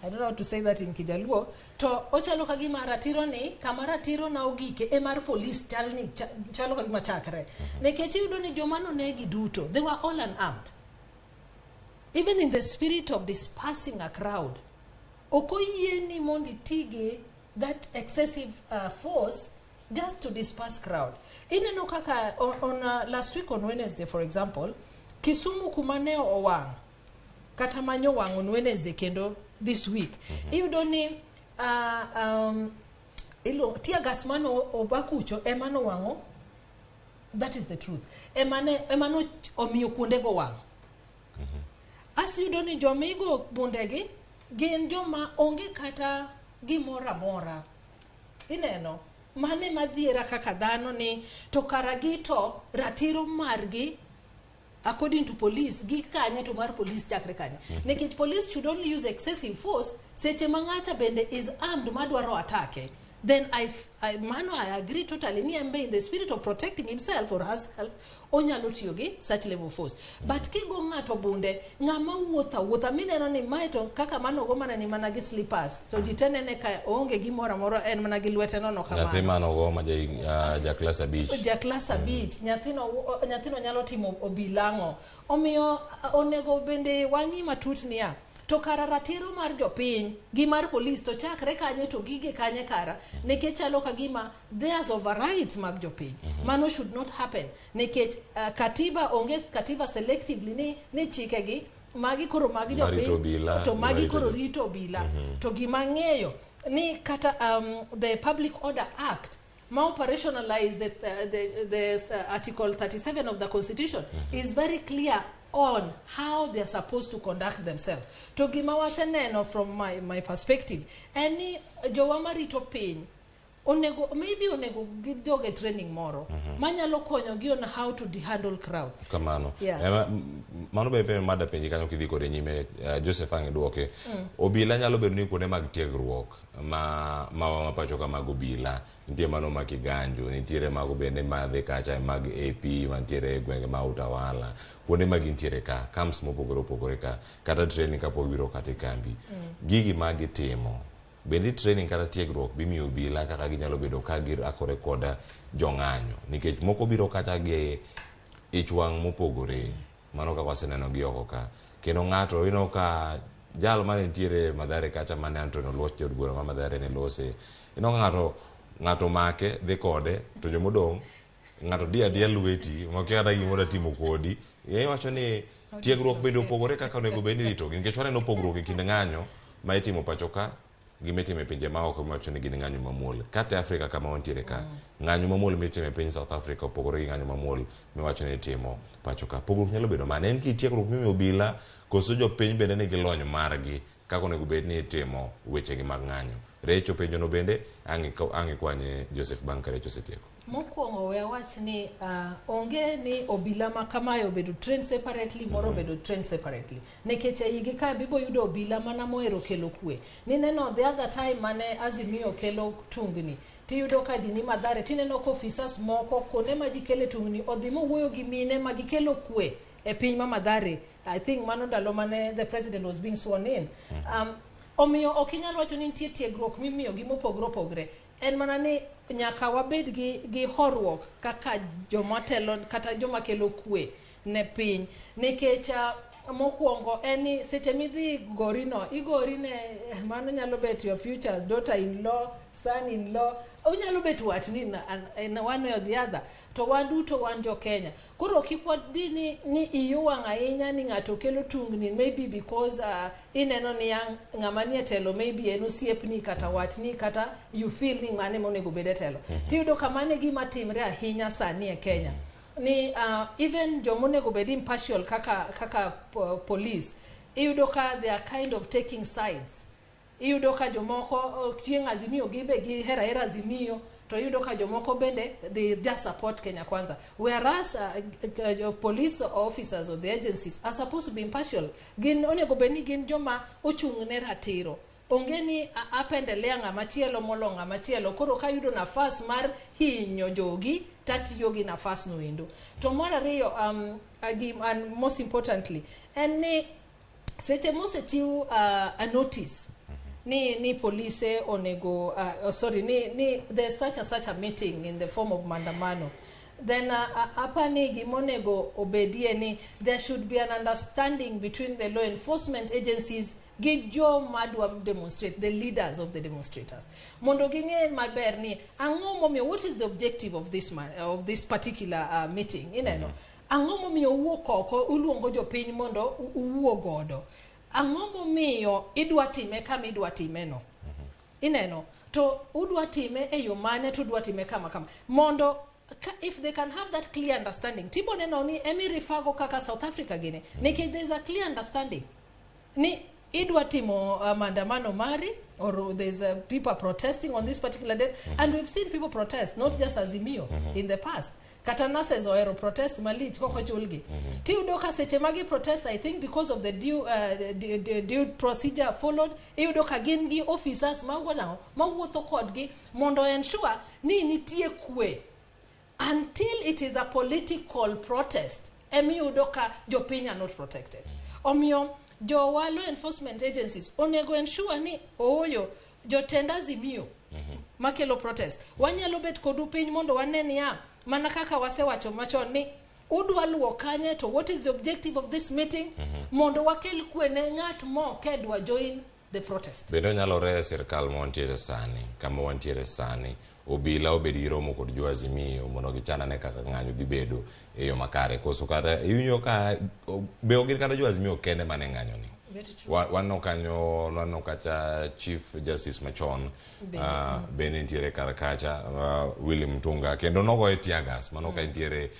I don't know how to say that in Kijaluo to ochalo ka gima ratiro ni kama ratiro na ogike e mar police chalo ka gima chakre nekech yudo ni joma no negi duto they were all unarmed even in the spirit of dispersing a crowd okoyie ni mondi tige that excessive force just to disperse crowd ineno kaka on last week on Wednesday for example Kisumu kumane owang kata manyo wang on Wednesday kendo this week iyudo ni tear gas mano obakucho emano wango that is the truth emano omiyo kuonde go wang as yudo ni jomigo bundegi gin joma onge kata gimora mora ineno mane madhiera kaka dhano ni to karagito ratiro margi according to police gi kanye to mar police chakre kanye nekech police should only use excessive force seche mang'ata bende is armed madwaro atake then I agree totally ni embe in the spirit of protecting himself or herself onyalo tiyo gi such level force but kigo ng'ato bunde ng'ama wuotha mineno ni mae to kaka mano go mana ni mana gi slippers to jitene ne ka onge gi moro en mana gi lwete nono kama nyathi mano go ma ja class beach nyathino nyalo timo obilango omiyo onego bende wangi matut niya to kara ratiro mar jopiny gi mar police to chakre kanye to gige kanye kara nekech chalo ka gima there's overrides mag jopiny mano should not happen nekech katiba onge katiba selectively ni chike gi magi koro magi jopiny to magi koro rito bila to gima ng'eyo ni kata the Public Order Act operationalize the Article 37 of the Constitution is very clear on how they are supposed to conduct themselves. To gimawa seneno from my perspective, any jowamari to pin maybe onego gidoge training moro manyalo konyo gi on how to handle crowd kamano mano be mada penji kanyo kidhi kode nyime Joseph Ange duoke obila nyalo bedo ni kuonde mag tiegruok ma pacho ka mag obila nitie mano ma Kiganjo nitiere mago bende madhe kacha mag AP mantiere gwenge ma Utawala kuonde mag intiere ka camps mopogore ka kata training ka biro kata kambi gigi magi timo bendi training kata tiegruok bimiyo obila kaka ginyalo bedo ka girakore koda jong'anyo nikech moko biro kata gi ichwang mopogore mano ka waseneno gi oko ka kendo ng'ato ino ka jal mane ntiere Mathare kacha mane Antonio Loch jod bura ma Mathare ne lose ino ng'ato make dhi kode to jomodong ng'ato dia lweti mokia kata gimoro timo kodi wacho ni tiegruok bedo opogore kaka onego bed ni rito nikech waneno pogruok e kind ng'anyo ma itimo pacho ka gimetime pinje ma oko macho ni gin ng'anyo mamuol kata Afrika kama wantiere ka ng'anyo mamuol mitime piny South Africa opogore gi ng'anyo mamuol miwacho ni timo pacho ka pogruok nyalo bedo mane en kitiegruok mimiyo obila koso jopiny bende nigi lony margi kaka onego bed ni itimo wechegi mag ng'anyo recho penjono bende ang'i kwanye Joseph bang' ka recho osetieko mokwongo we wach ni onge ni obila ma kamayo bedo trained separately moro bedo trained separately nikech igi ka bibo yudo obila mana mohero kelo kwe ni neno the other time mane Azimio kelo tungni tiyudo ka dini Mathare tineno ko officers moko kone ma jikele tungni odhimo wuoyo gi mine ma gikelo kwe e piny ma Mathare I think mano ndalo mane the president was being sworn in omiyo okinyal wacho ni nitie tiegruok mimiyo gi mopogore en mana ni nyaka wabed gi horruok kaka jomatelo kata joma kelo kwe ne piny nikech mokwongo en seche midhi gorino igorine mano nyalo bet your futures daughter in law son in law onyalo bet watni in one way or the other to waduto wan jo Kenya koro kikwadi ni iyuwang' ahinya ni ng'ato kelo tungni maybe because ineno ni ng'ama nie telo maybe en osiepni kata watni kata you feel ni mane monego bede telo tiyudo kamane gima timre ahinya sani e Kenya ni even jomonego bed impartial kaka police iyudo ka they are kind of taking sides iyudo ka jomoko chieng' Azimio gibe gi hera Azimio to yudo ka jomoko bende they just support Kenya Kwanza whereas police officers or the agencies are supposed to be impartial gin onego beni gin joma ochung' ne ratiro onge ni apendelea ng'ama chielo molo ng'ama chielo koro ka yudo nafas mar hinyo jogi tatiyo gi nafas no endo to mar ariyo and most importantly en ni seche mosechiw a notice ni police onego ni there's such a meeting in the form of mandamano then apani gimonego obedie ni there should be an understanding between the law enforcement agencies gi jo madwa demonstrate the leaders of the demonstrators mondo ging'e maber ni ang'o momiyo what is the objective of this particular meeting ineno ang'o momiyo uwuok oko uluongo jopiny mondo uwuo godo ang'o momiyo idwa time kama idwa timeno ineno to udwa time e yo mane to udwa time kama mondo if they can have that clear understanding tibo neno ni emirifago kaka South Africa gine nikech there is a clear understanding ni idwa timo mandamano mari or there's people protesting on this particular date and we've seen people protest not just Azimio in the past kata nurses oero protest malich koko chulgi tiyudo ka seche magi protest I think because of the due procedure followed iyudo ka gin gi officers mawuotho kodgi mondo ensure ni nitie kwe until it is a political protest emiyudo ka jopiny are not protected omiyo law enforcement agencies onego ensure ni oyo jotend Azimio makelo protest wanyalo bet kodu piny mondo waneni mana kaka wasewacho machon ni udwa luwo kanye to what is the objective of this meeting mondo wakel kwe ne ng'at mo kedwa join the protest bendo nyalo re sirkal montiere sani kama wantiere sani obila obedi gi romo kod jo Azimio mondo gichana ne kaka ng'anyo dhi bedo e yo makare koso kata iwinjo ka be ogin kata jo Azimio kende mane ng'anyo ni Wano kanyo lano kacha Chief Justice Machon bene ntiere karakacha William Tunga kendo nogo etiagas mano ka ntiere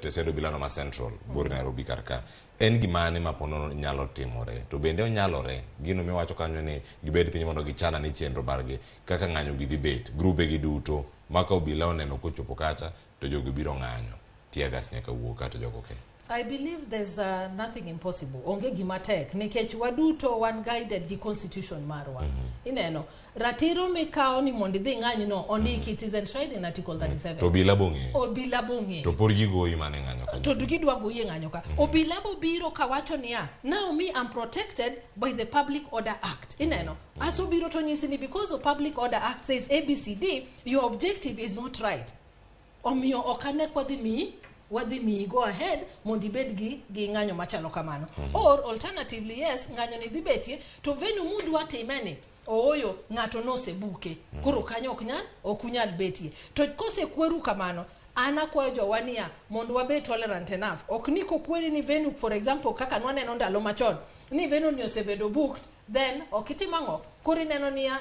tesedo bilano ma Central bor Nairobi karka en gimane mapono nyalo timore to bende onyalore gino miwacho kanyo ni gibed piny mondo gichana ni chenro bargi kaka ng'anyo gi debate grube gi duto maka obila oneno kochopo kacha to jogo biro ng'anyo tiagas nyaka wuok kata jogo ke. I believe there's nothing impossible. Onge gimatek nikech waduto one guided the constitution marwa. Ineno ratiro mikao ni mondi dhi ng'anyo no ondiki it is enshrined in article 37. To obila bonge. Obila bonge. To porji goyi mane ng'anyo ka. To gidwa goyi ng'anyo ka. Obila bo biro kawacho niya. Now me I'm protected by the Public Order Act. Ineno. Aso biro to nyisi ni because of Public Order Act says ABCD your objective is not right. Omiyo okane kwadhi mi go ahead mondi bed gi ng'anyo machalo kamano. Or alternatively yes ng'anyo ni dhi betie to venue mudwa timeni oyo ng'ato nosebuke koro kanyo okunyal betie to kose kweru kamano ana kwayo jowania mondo wabe tolerant enough ok ni kokweri ni venue for example kaka nwaneno ndalo machon ni venue ni osebedo booked then okitimango kori neno niya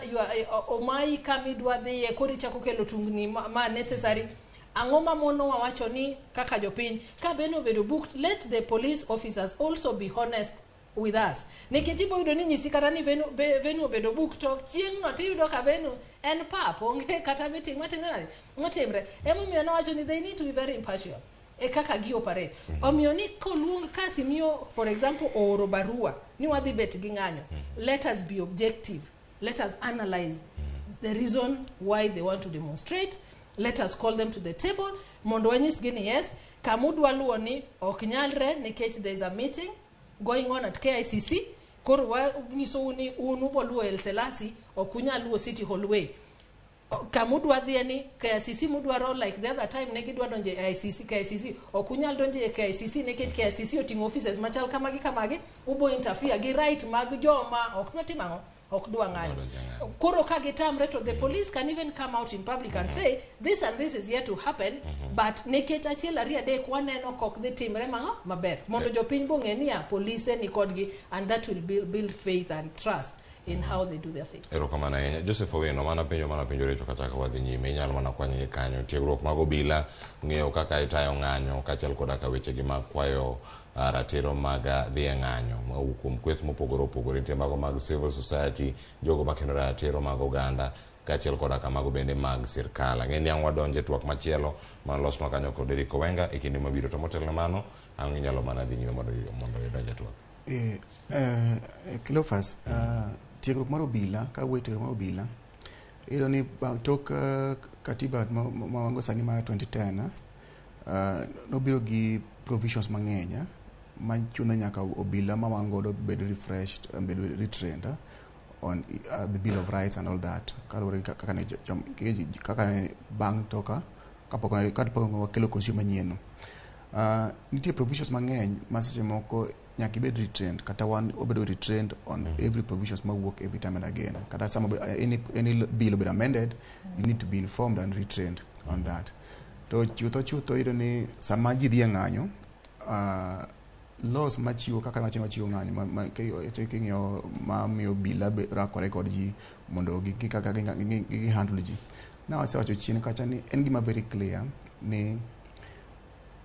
omai kamidwa dhiye kori chako kelo tungni ma necessary angoma mono wawacho ni kaka jopiny ka beno vedo booked let the police officers also be honest with us nikitibo yudo ni nyisi kata ni venu obedo booked to chieng no tiyudo ka venu en pap onge kata meeting matimre emomiyo nawacho ni they need to be very impartial e kaka gi operate omiyo ni koluong kasi miyo for example oro barua ni wadhi bet gi ng'anyo let us be objective let us analyze the reason why they want to demonstrate. Let us call them to the table. Mondo wanyis gini yes. Kamudwa luo ni oknyalre nikech there is a meeting going on at KICC. Koro niso uni unubo luo El Selasi okunya luo City Hall way. Kamudwa dhie ni KICC mudwa roll like the other time negidwa donje KICC okunyal donje KICC nikech KICC otingo offices machal kamagi ubo interfere gi right mag joma oknotimango okdwa ng'anyo. Koro kagitamre to the police can even come out in public and say this and this is yet to happen but nekech achiel ariyo adek waneno kok dhi timre maber mondo jopiny bong'e niya police ni kodgi and that will build faith and trust in how they do their things. Erokamano ahinya Joseph Owino mana penjo recho kata ka wadhi nyime inyalo mana kwanye kanyo tiegruok mag obila ng'eyo kaka itayo ng'anyo kaachiel koda ka weche gi mag kwayo ratiro mag dhi ng'anyo kuom kweth mopogore opogore nitie mago mag civil society jogo makendo ratiro mag oganda kaachiel koda ka mago bende mag sirkal. Ang'e ni ang' wadonje twak machielo malosnwa kanyo kod Eric Owenga e kinde mabiro to motelo mano ang' inyalo mana dhi nyime mondo idonje twak. Cleophas tiegruok mar obila ka wetero mar obila iyudo ni tok katiba mawango sani ma 2010 nobiro gi provisions mang'eny machuno nyaka obila mawangodo bedo refreshed and bedo retrained on the Bill of Rights and all that kaka ne bang' toka kapok wakelo consumer manyien nitie provisions mang'eny maseche moko nyaka ibed retrained kata wan obedo retrained on every provisions mawuok every time and again kata some any bill obedo amended you need to be informed and retrained on that to chutho iyudo ni sama ji dhi ng'anyo laws machiwo kaka machiwo ng'anyo king'iyo mamiyo obila rakore kod ji mondo kaka gi handle ji na wasewacho chien kacha ni en gima very clear ni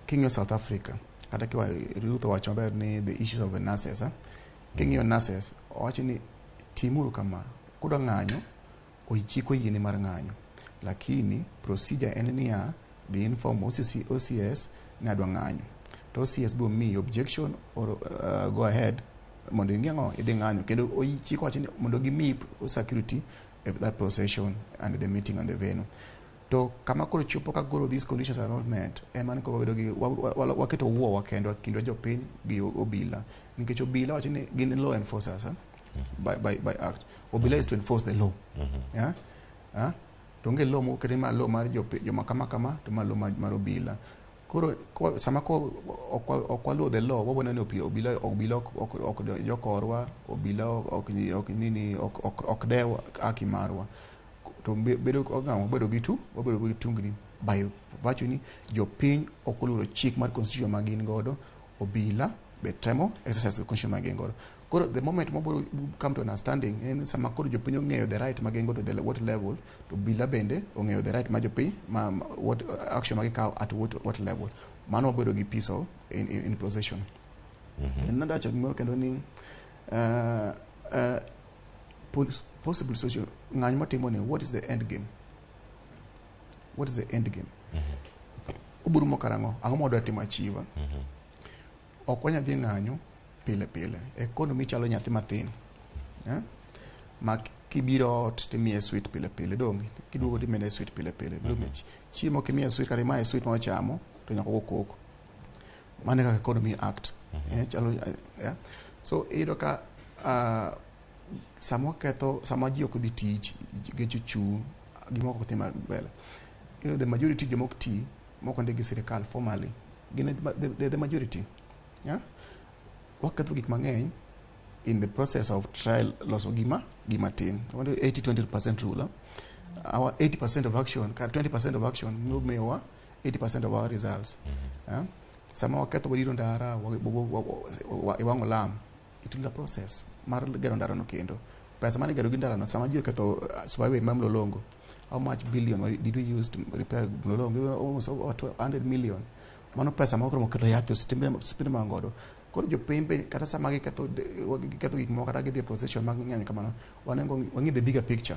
king'iyo South Africa kata kiwa Ruth wacho maber ni the issues of the nurses king'iyo nurses wacho ni timuru kama kuda ng'anyo oichiko yiene mar ng'anyo lakini procedure en niya the inform OCS ni adwa ng'anyo to OCS bo mi objection or go ahead mondo ing'anyo idhi ng'anyo kendo oichiko wacho ni mondo gimi security of that procession and the meeting on the venue to kama koro chopo ka goro these conditions are not met man ko bedo gi waketo wuo wakendo kindo jopiny gi obila nikech obila wacho ni gin law enforcers by act obila is to enforce the law to nge law mo kere ma law mar joma kama to ma law mar obila koro sama ko okwalo the law wabona ni obila ok jokorwa obila ok nini ok dewa akimarwa to bedo ogamo bedo gitu obedo gi tungni by virtue ni jopiny okoluoro chik mar constitution magin godo obila be tremo exercise conscious magengo koro the moment mobro come to understanding en sama koro jopiny ong'eyo the right magengo to the what level to bila bende ong'eyo the right ma jopiny what action magikaw at what level mano bedo gi peace in possession and nada cha ng'oro kendo ni possible solution ng'anyo matimo ni what is the end game uburu mokarango ang'o modwa timo achieva okwanya dhi ng'anyo pile pile economy chalo nyathi mathin ma kibiro ot timiye sweet pile pile dongi kiduogo timene sweet pile pile biro mechi chiemo kimiye sweet kare mae sweet ma chamo to nyaka koko mane kaka economy act chalo so iro ka sama ji ok dhi tich gechuchu gimoko tema mbele the majority jomok ti moko ndegi sirikal formally the majority wakatho gik mang'eny in the process of trial loso gima tin 80-20% rule our 80% of action 20% of action no mewa 80% of our results sama wakatho bodiro ndara iwango lam itula process mar gero ndara no kendo pesa mane gero ndara no sama ji oketho subawe mamlo longo how much billion did we use to repair Mlolongo? Almost over 100 million. Mano pesa makoro moketo yath spend mangodo. Koro jopembe kata sama giketho gik moko kata gidhi possession mag ng'anyo kamano wangi the bigger picture.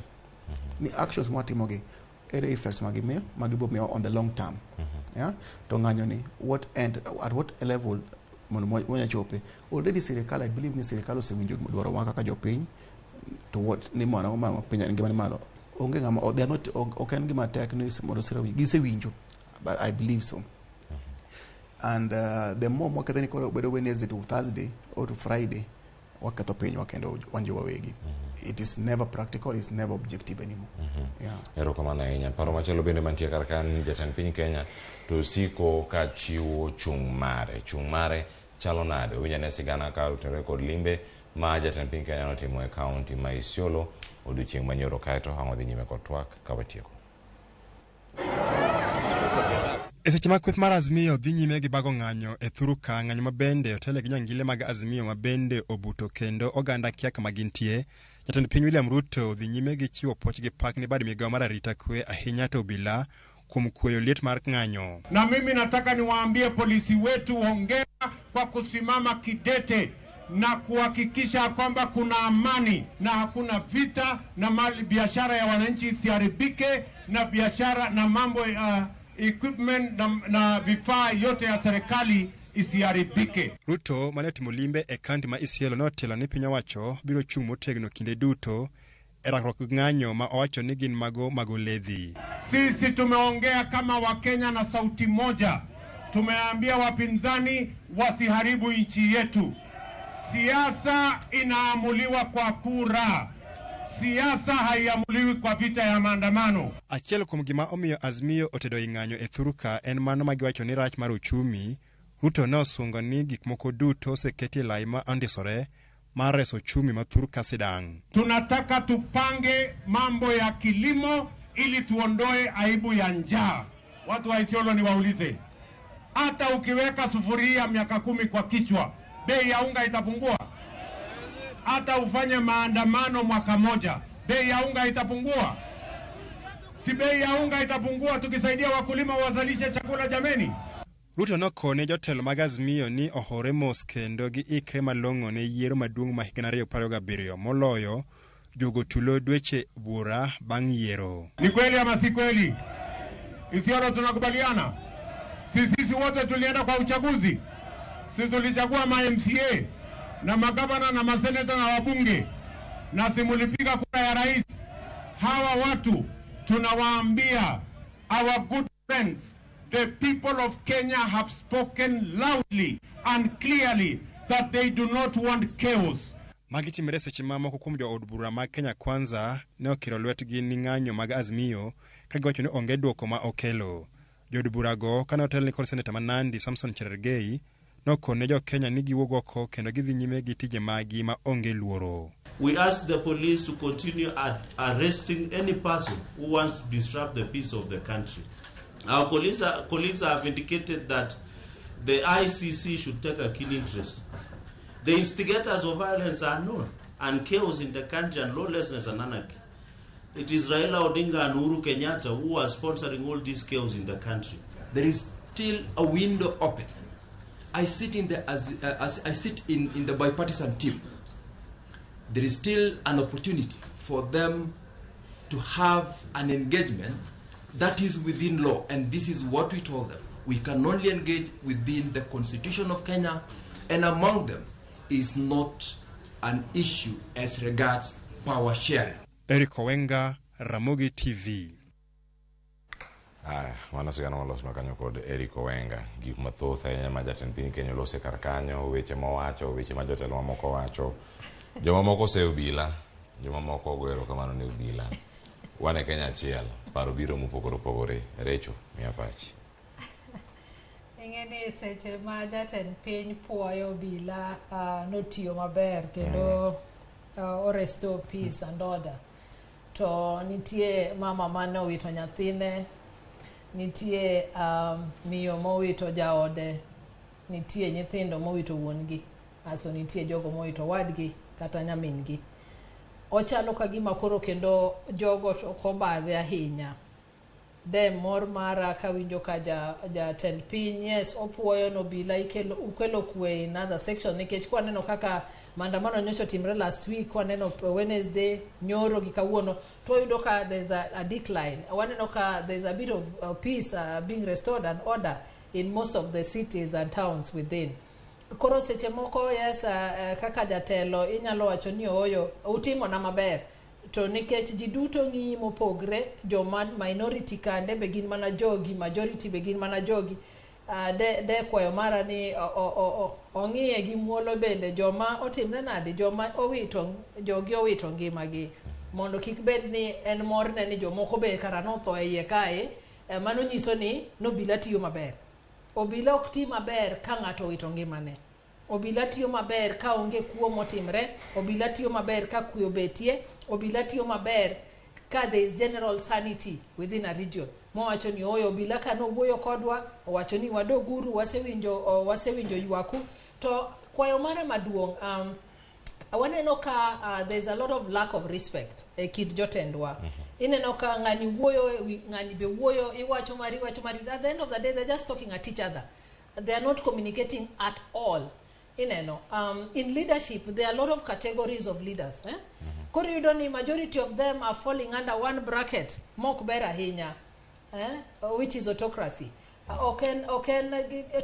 Ni actions mwatimogi ere effects magibo on the long term. To ng'anyo ni at what level monya chope. Already serikali, I believe ni serikali osewinjo dwaro wa kaka jopiny to what ni mwana ma piny ngima ni malo. They are not okay give my techniques but I believe so. And the more wakati whether Wednesday to Thursday or to Friday wakato penyo wakendo wanjiwa wegi. It is never practical, it's never objective anymore. Ero kamana enya paro machelo bende mantie karkan jatend piny Kenya to siko ka chiwo chung mare chalo nade owinjane sigana ka utere kod limbe ma jatend piny Kenya notimo e county ma Isiolo odiochieng' manyoro kaeto ang'o dhi nyime kod twak ka watieko. E seche ma kweth mar Azimio dhi nyime gi bago ng'anyo e thuru ka ng'anyo mabende otele gi nyangile mag Azimio mabende obuto kendo oganda kia kama gintie, jatend piny William Ruto dhi nyime gi chiwo poch gi pak ni bad migawo mar arita kwe ahinya to obila kuom kuoyo liet mar ng'anyo. Na mimi nataka niwaambie polisi wetu hongera kwa kusimama kidete na kuhakikisha kwamba kuna amani na hakuna vita na mali biashara ya wananchi isiharibike na biashara na mambo equipment na vifaa yote ya serikali isiharibike. Ruto mane timo limbe e kaunti ma Isiolo notelo ni piny owacho biro chung' motegno kinde duto e rakruok ng'anyo ma owacho ni gin mago ledhi. Sisi tumeongea kama Wakenya na sauti moja. Tumeambia wapinzani wasiharibu nchi yetu. Siasa inaamuliwa kwa kura. Siasa haiamuliwi kwa vita ya maandamano. Achiel kuom gima omiyo Azimio otedo ing'anyo e thuruka en mano magiwacho ni rach mar uchumi. Ruto ne osungo ni gik moko duto oseketi lai ma andisore mar reso uchumi ma thuruka sidang'. Tunataka tupange mambo ya kilimo ili tuondoe aibu ya njaa. Watu wa Isiolo ni waulize, hata ukiweka sufuria miaka 10 kwa kichwa, bei ya unga itapungua? Hata ufanye maandamano mwaka moja, bei ya unga itapungua? Si bei ya unga itapungua tukisaidia wakulima wazalishe chakula jameni? Ruto nokone jotelo mag Azimio ni ohore mos kendo gi ikre malong'o ne yiero maduong' ma higni 2027 moloyo jogo tulo dweche bura bang' yiero. Ni kweli ama si kweli? Isiolo tunakubaliana? Sisi wote tulienda kwa uchaguzi. Sisi tulichagua ma-MCA na magavana na maseneta na wabunge na simulipiga kura ya rais. Hawa watu tunawaambia, our good friends, the people of Kenya have spoken loudly and clearly that they do not want chaos. Magitimre seche mamoko kuom jo od bura mag Kenya Kwanza ne okiro lwetgi ni ng'anyo mag Azimio ka giwacho ni onge dwoko ma okelo. Jo od burago kane otel ni kod seneta ma Nandi Samson Cherargei nokone jo Kenya ni giwuok oko kendo gidhi nyime gi tije magi ma onge luoro. We ask the police to continue arresting any person who wants to disrupt the peace of the country. Our colleagues have indicated that the ICC should take a keen interest. The instigators of violence are known, and chaos in the country and lawlessness and anarchy. It is Raila Odinga and Uhuru Kenyatta who are sponsoring all this chaos in the country. There is still a window open. I sit in the in the bipartisan team. There is still an opportunity for them to have an engagement that is within law, and this is what we told them. We can only engage within the Constitution of Kenya, and among them is not an issue as regards power sharing. Eric Owenga, Ramogi TV. Mano sigana walos makanyo kod Eric Owenga. Gik mathoth ahinya ma jatend piny Kenya olose kar kanyo, weche mowacho, weche ma jotelo mamoko wacho. Joma moko se obila, joma moko goero kamano ne obila. Wan e Kenya achiel, paro biro mopogore opogore. Recho, miya pachi. Ing'eni seche ma jatend piny puoyo obila notiyo maber kendo oresto peace and order. To nitie mama mane owito nyathine, nitie miyo mowito jaode, nitie nyithindo mowito wuongi, aso nitie jogo mowito wadgi kata nyamingi. Ochalo kagima koro kendo jogo okobadhe ahinya. De mor mara kawinjo ka jatend piny, yes, opuoyo nobila ukelo kwe in other section, nikech kwaneno kaka maandamano nyocha timre last week, kwaneno Wednesday, nyoro gi kawuono, to yudo ka there's a decline. Waneno ka there's a bit of peace being restored and order in most of the cities and towns within. Koro seche moko, yes, kaka jatelo inyalo wacho ni oyo utimo na maber, to nikech ji duto ng'i mopogre, joma minority kande begin mana jogi, majority begin mana jogi, de kwayo mara ni ong'iye gi muolo bende joma otimre nade, joma owito, jogi owito ngimagi, mondo kik bed ni en morne ni jomoko be kara notho e iye kae, mano nyiso ni nobila tiyo maber. Obila ok ti maber ka ng'ato owito ngimane. Obila tiyo maber ka onge kuo motimre, obila tiyo maber ka kuyo betie, obila tiyo maber ka there is general sanity within a region. Mowacho ni oyo obila ka nowuoyo kodwa, owacho ni wadoguru, wasewinjo ywaku. To kwayo mara maduong', waneno ka there's a lot of lack of respect e kid jotendwa. Ineno ka ng'ani wuoyo, ng'ani be wuoyo, iwacho mari. At the end of the day, they're just talking at each other. They are not communicating at all. Ineno, in leadership, there are a lot of categories of leaders. Koro yudo ni majority of them are falling under one bracket, mok ber ahinya, which is autocracy. Oken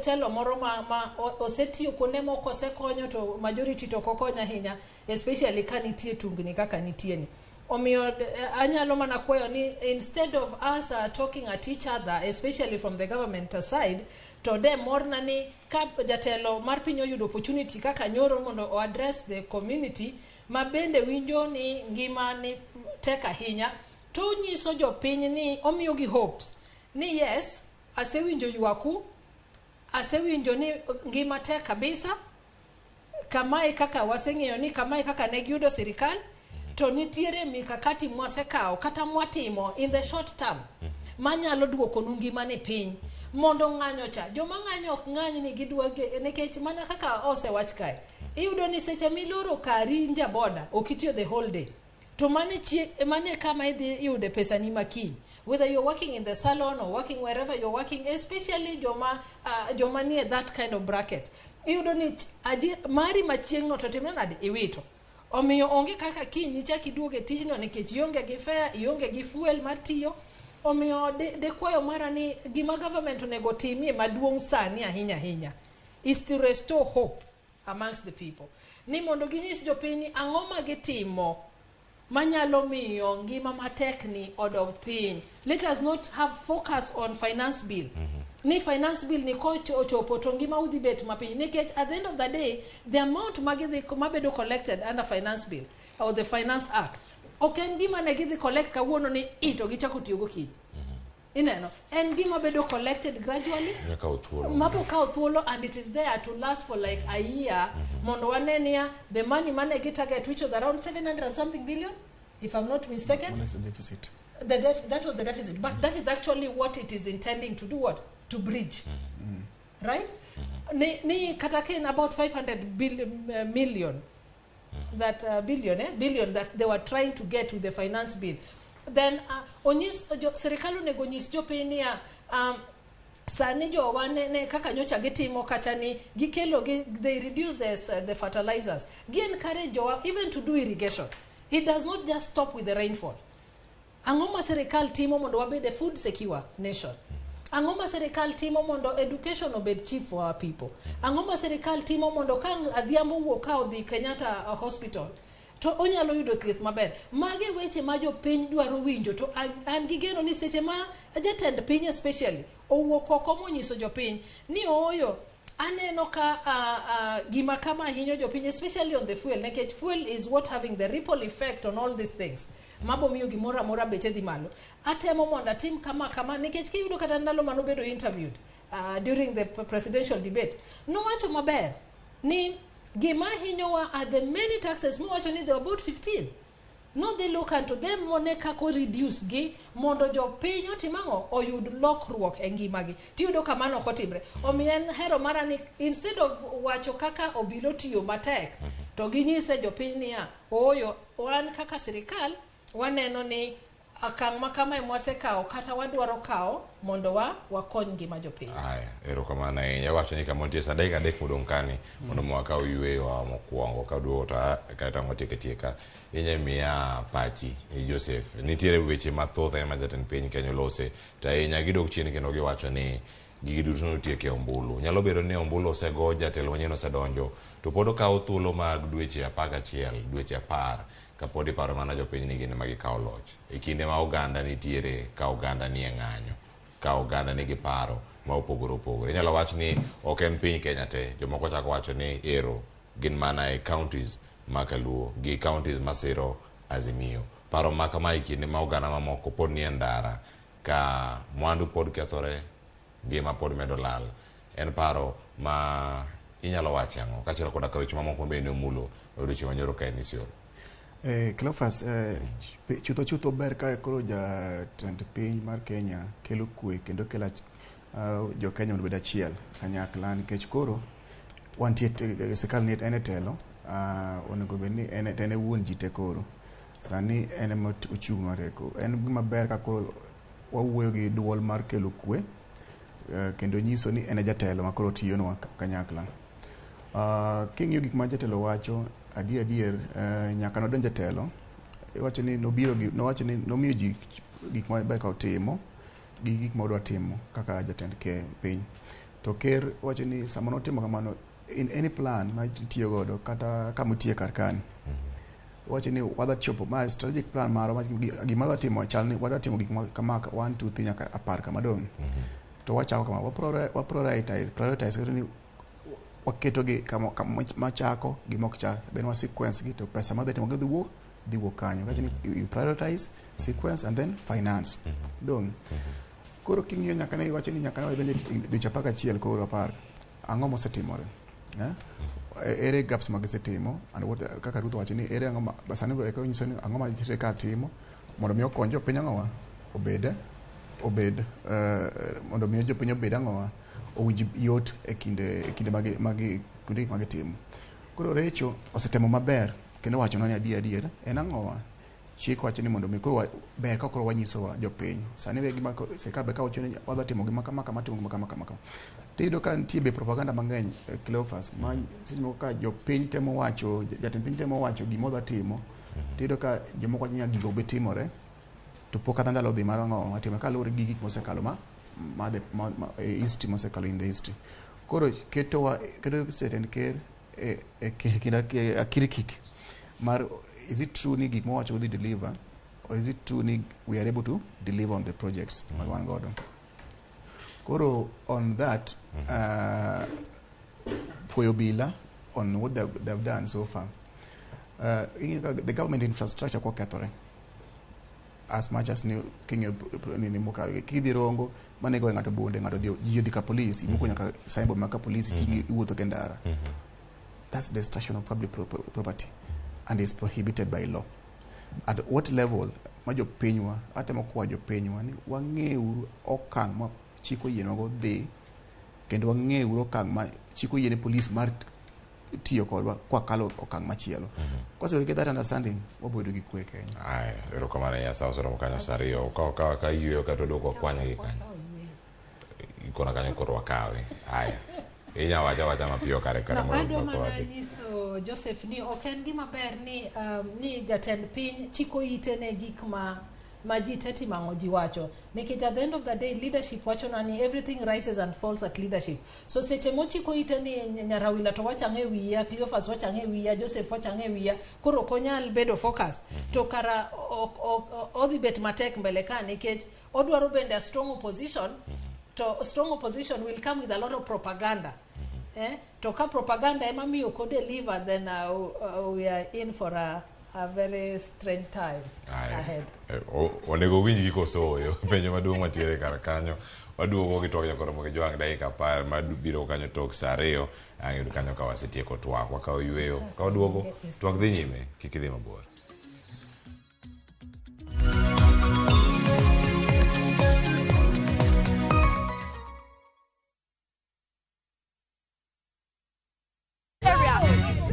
telo moro ma osetiyo kuonde moko osekonyo to majority to kokonya ahinya, especially ka nitie tungni kaka nitie ni. Omiyo anyalo mana kwayo ni instead of us talking at each other, especially from the government side, to de morna ni ka jatelo mar piny oyudo opportunity kaka nyoro mondo o address the community, ma bende winjo ni ngima ni tek ahinya, to nyiso jopiny ni omiyo gi hopes ni yes, asewinjo ywaku, asewinjo ni ngima tek kabisa, kamae kaka waseng'eyo ni kamae kaka ne giyudo sirikal, to nitiere mikakati mwasekao kata mwatimo in the short term manyalo duoko ngima ne piny mondo ng'anyo cha, joma ng'anyo ok ng'any ni gidwa nikech mana kaka osewach kae, iyudo ni seche miloro kari nja boda okitiyo the whole day, to mane kama idhi yude pesa ni makiny, whether you're working in the salon or working wherever you're working, especially joma near that kind of bracket, iyudo ni mari machieng'no to timna nade iwito. Omiyo onge kaka kiny ichak iduoge tijno nikech ionge gi fare, ionge gi fuel mar tiyo. Omiyo de kwayo mara ni gima government onego timie maduong' sani ahinya is to restore hope amongst the people. Ni mondo ginyis jopiny ni ang'o ma gitimo manyalo miyo ngima matek ni odog piny. Let us not have focus on finance bill. Ni finance bill ni ochopo to ngima udhi bet mapiny, nikech at the end of the day the amount mabedo collected under finance bill or the finance act oken gima ne gidhi collect kawuono ni ito gichako tiyo go kiny. Ineno, en gima bedo collected gradually, mapo kao thuolo, and it is there to last for like a year. Mondo wanenia the money gi target, which was around 700 and something billion, if I'm not mistaken. What is the deficit? That was the deficit, but that is actually what it is intending to do, what? To bridge. right? Ni kataken about 500 million that billion that they were trying to get with the finance bill. Then onyis serikali nego nyis jopiny sani jo wane kaka nyocha gitimo kacha ni gikelo they reduce the fertilizers, gi encourage jo even to do irrigation. It does not just stop with the rainfall. Angoma serikali timo mondo wabed a food secure nation. Angoma serikali timo mondo education obed cheap for our people. Angoma serikali timo mondo kang adhiambo wuok ka odhi Kenyatta hospital to onyalo yudo thieth maber. Mage weche ma jopiny dwaro winjo, to an gi geno ni seche ma jatend piny especially owuok oko monyiso jopiny ni oyo aneno ka gima kama hinyo jopiny, especially on the fuel, nekech fuel is what having the ripple effect on all these things. Mabo miyo gimora mora beche dhi malo. Atemo mondo atim kama nekech kiyudo kata ndalo manobedo interviewed during the presidential debate, nowacho maber ni gima hinyowa are the many taxes. Mowacho ni they were about 15. No, they look into them mone kako reduce gi mondo jopiny otimango oyud lokruok e ngimagi. Tiyudo kamano kotimre. Omien hero mara ni instead of wacho kaka obilo tiyo matek, to ginyise jopiny niya oyo wan kaka sirikal waneno ni akang makama mwasekawo kata wadwaro kawo mondo wakony ngima jopiny. Aya, erokamano ahinya. Wacho ni kamontie sa dakika adek modong' kani mondo mwakaw yweyo wa mokwongo kaduogo to kata tieka inye miya pachi Joseph. Nitiere weche mathoth ma jatend piny Kenya olose to ahinya gidok chien kendo giwacho ni gigi duto notieke ombulu. Nyalo bedo ni ombulu osego, jatelo manyien osedonjo, to pod okawo thuolo mag dweche 11, dweche 10 kapod iparo mana jopiny ni gin ema gikawo loch e kinde ma oganda nitiere, ka oganda nie ng'anyo, ka oganda nigi paro ma opogore opogore. Inyalo wach ni ok en piny Kenya te, jomoko chako wacho ni ero gin mana e counties ma Kaluo gi counties masiro Azimio. Paro ma kama e kinde ma oganda mamoko pod nie ndara, ka mwandu pod kethore, ngima pod medo lal, en paro ma inyalo wache ang'o kachiel koda ka weche mamoko bende omulo odiochieng' manyoro ka en Isiolo. Cleophas, chutho ber ka koro jatend piny mar Kenya kelo kwe kendo kelo jo Kenya mondo bed achiel kanyakla, nikech koro wantie sirikal ni en e telo, onego bed ni en e wuon ji te koro. Sani en ema ochung' mareko. En gima ber ka koro wawuoyo gi duol mar kelo kwe kendo nyiso ni en e jatelo ma koro tiyonwa kanyakla. King'iyo gik ma jatelo wacho, adier nyaka nodonj jatelo, iwacho ni nowacho ni nomiyo ji gik ma ber ka otimo gi gik ma odwa timo kaka jatend piny. To ker wacho ni sama notimo kamano, in any plan ma tiyo godo kata kama utiye kar kani, wacho ni wadwa chopo ma strategic plan maro gima wadwa timo chal ni wadwa timo gik kama 1 2 3 nyaka 10 kama dong. To wachako kama wa prioritize ni waketogi kama machako gi mok chak, then wa sequence gi to pesa ma dhi timo dhi wuok kanyo. Wacho ni you prioritize, sequence and then finance. Dong. Koro king'iyo nyaka ne wacho ni nyaka ne wadonje dweche 11 koro 10 ang'o mosetimore. Ere gaps mag setimo kaka Ruth wacho ni ere ang'o basani eko nyiso ni ang'o ma sirikal timo mondo mi okony jopiny ang'owa obed mondo mi jopiny obed ang'owa owinj yot e kinde magi timo. Koro Recho osetemo maber kendo wacho ni adier en ang'owa chik wacho ni mondo mi koro ber ka koro wanyiso jopiny sani we gima sirikal be ka wacho ni wadwa timo gima kama timo gima kama. Tiyudo ka nitie be propaganda mang'eny Cleophas ma seche moko ka jopiny temo wacho, jatend piny temo wacho gima odwa timo, tiyudo ka jomoko wacho ni gigo be timore to pok kata ndalo dhi mar ang'o matimo kaluwore gi gik mosekalo history mosekalo in the history. Koro keto jatend ker akirikik mar is it true ni gik mowacho udhi deliver, or is it true ni we are able to deliver on the projects mag wan godo. Koro on that, for your bila on what they've done so far, the government infrastructure kwa kethore as much as ni kinyo ni mukari kidhi rongo manego ng'ato bonde ng'ato dhi ka polisi muko nyaka saimbo maka polisi tingi wuotho kendara. That's the destruction of public property and is prohibited by law. At what level ma jopinwa atemo kwa jopinwa ni wang'euru okang' ma chiko yienwago dhi kendo wang'eyo okang' ma chiko yiene polis mar tiyo kodwa kwa kalo okang' machielo. Kose we get that understanding, wabedo gi kwe Kenya. Ai, erokamano ya sawa soro kanyo sario ka yweyo kata doko kwanya gi kanyo. Ikona kanyo koro wakawe. Aya. Inya wacha mapiyo kare mondo adwa mana nyiso Joseph ni ok en gima ber ni jatend piny chiko ite ne gik ma ji teti mango ji wacho, nikech at the end of the day leadership wacho na ni everything rises and falls at leadership. So seche mochiko ite ni Nyarawila to wachange wiya, Cleophas wachange wiya, Joseph wachange wiya, koro konyal bedo focus to kara odhi bet matek mbele ka, nikech odwaro bende a strong opposition. To strong opposition will come with a lot of propaganda. To ka propaganda ema miyo ko deliver, then we are in for a very strange time ahead. Onego winj gi kosoyo penjo maduong' matiere kar kanyo. Waduogo gi twak nyakoro moke joang' dakika 10 mabiro kanyo tok saa 2 ang' yudo kanyo ka wasetieko twak wakawo yweyo ka waduogo twak dhi nyime, kik idhi mabor.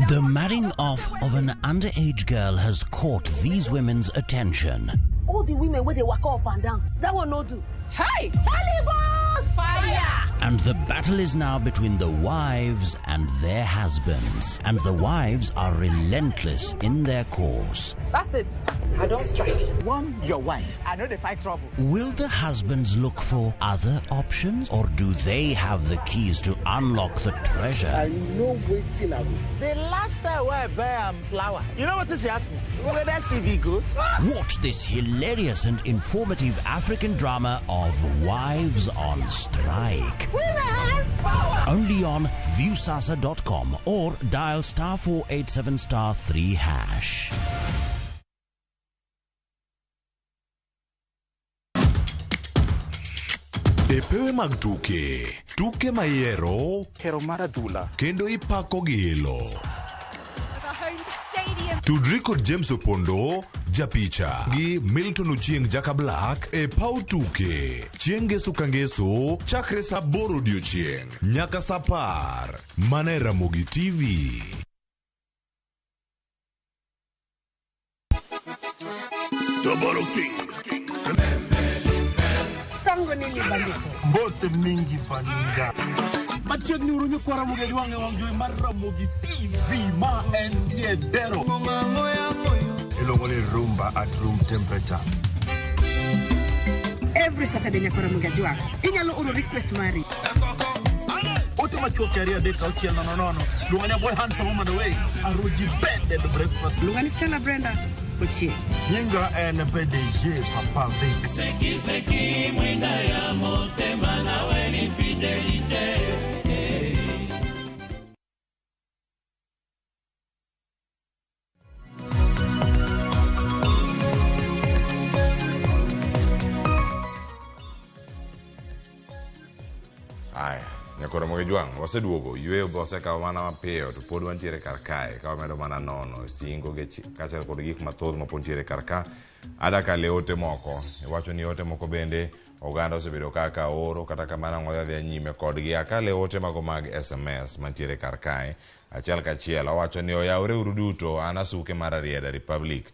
The marrying off of an underage girl has caught these women's attention. All the women where they walk up and down, that one no do. Hey! Holy Ghost! Fire! And the battle is now between the wives and their husbands. And the wives are relentless in their cause. That's it. I don't strike. One, your wife. I know they fight trouble. Will the husbands look for other options? Or do they have the keys to unlock the treasure? I know waiting I will. The last time I buy flour, you know what she asked me? Whether she be good? Watch this hilarious and informative African drama of Wives on Strike. Women power! Only on viewsasa.com or dial *487 *3#. Epewe mag tuke mayero Hero maradula kendo ipako gilo. Tudri kod James Opondo, japicha gi Milton Ochieng Jaka Black e pau tuke chieng' ngeso ka ngeso chakre saa 8 odiochieng' nyaka saa 10 mana e Ramogi TV. Double King Sango nini bandito Bote mingi baninga Machiegni urunyo kwa Ramogi Juange wangjwe mar Ramogi TV ma entiedero Ilongole rumba at room temperature. Every Saturday nyakora Ramogi Juange inyalo oro request mari Ote machuoke aria deka uchiel nono Lunganya boy handsome on the way Aruji bended breakfast Lungani Stella Brenda Ochi Nyinga PDG Papa Vic Seki mwenda ya motema na weni fidelite Nyakoro Ramogi Juang' waseduogo yweyo bosekawo mana mapiyo to pod wantiere kar kae ka wamedo mana nono singo gi kaachiel kod gik mathoth mapod ntiere kar ka. Adaka le ote moko iwacho ni ote moko bende oganda osebedo kaka oro kata kamano ng'odhi nyime kodgi akale ote mago mag SMS mantiere kar kae achiel kachiel. Owacho ni oyawre uru duto an asuke mar Arieda Republic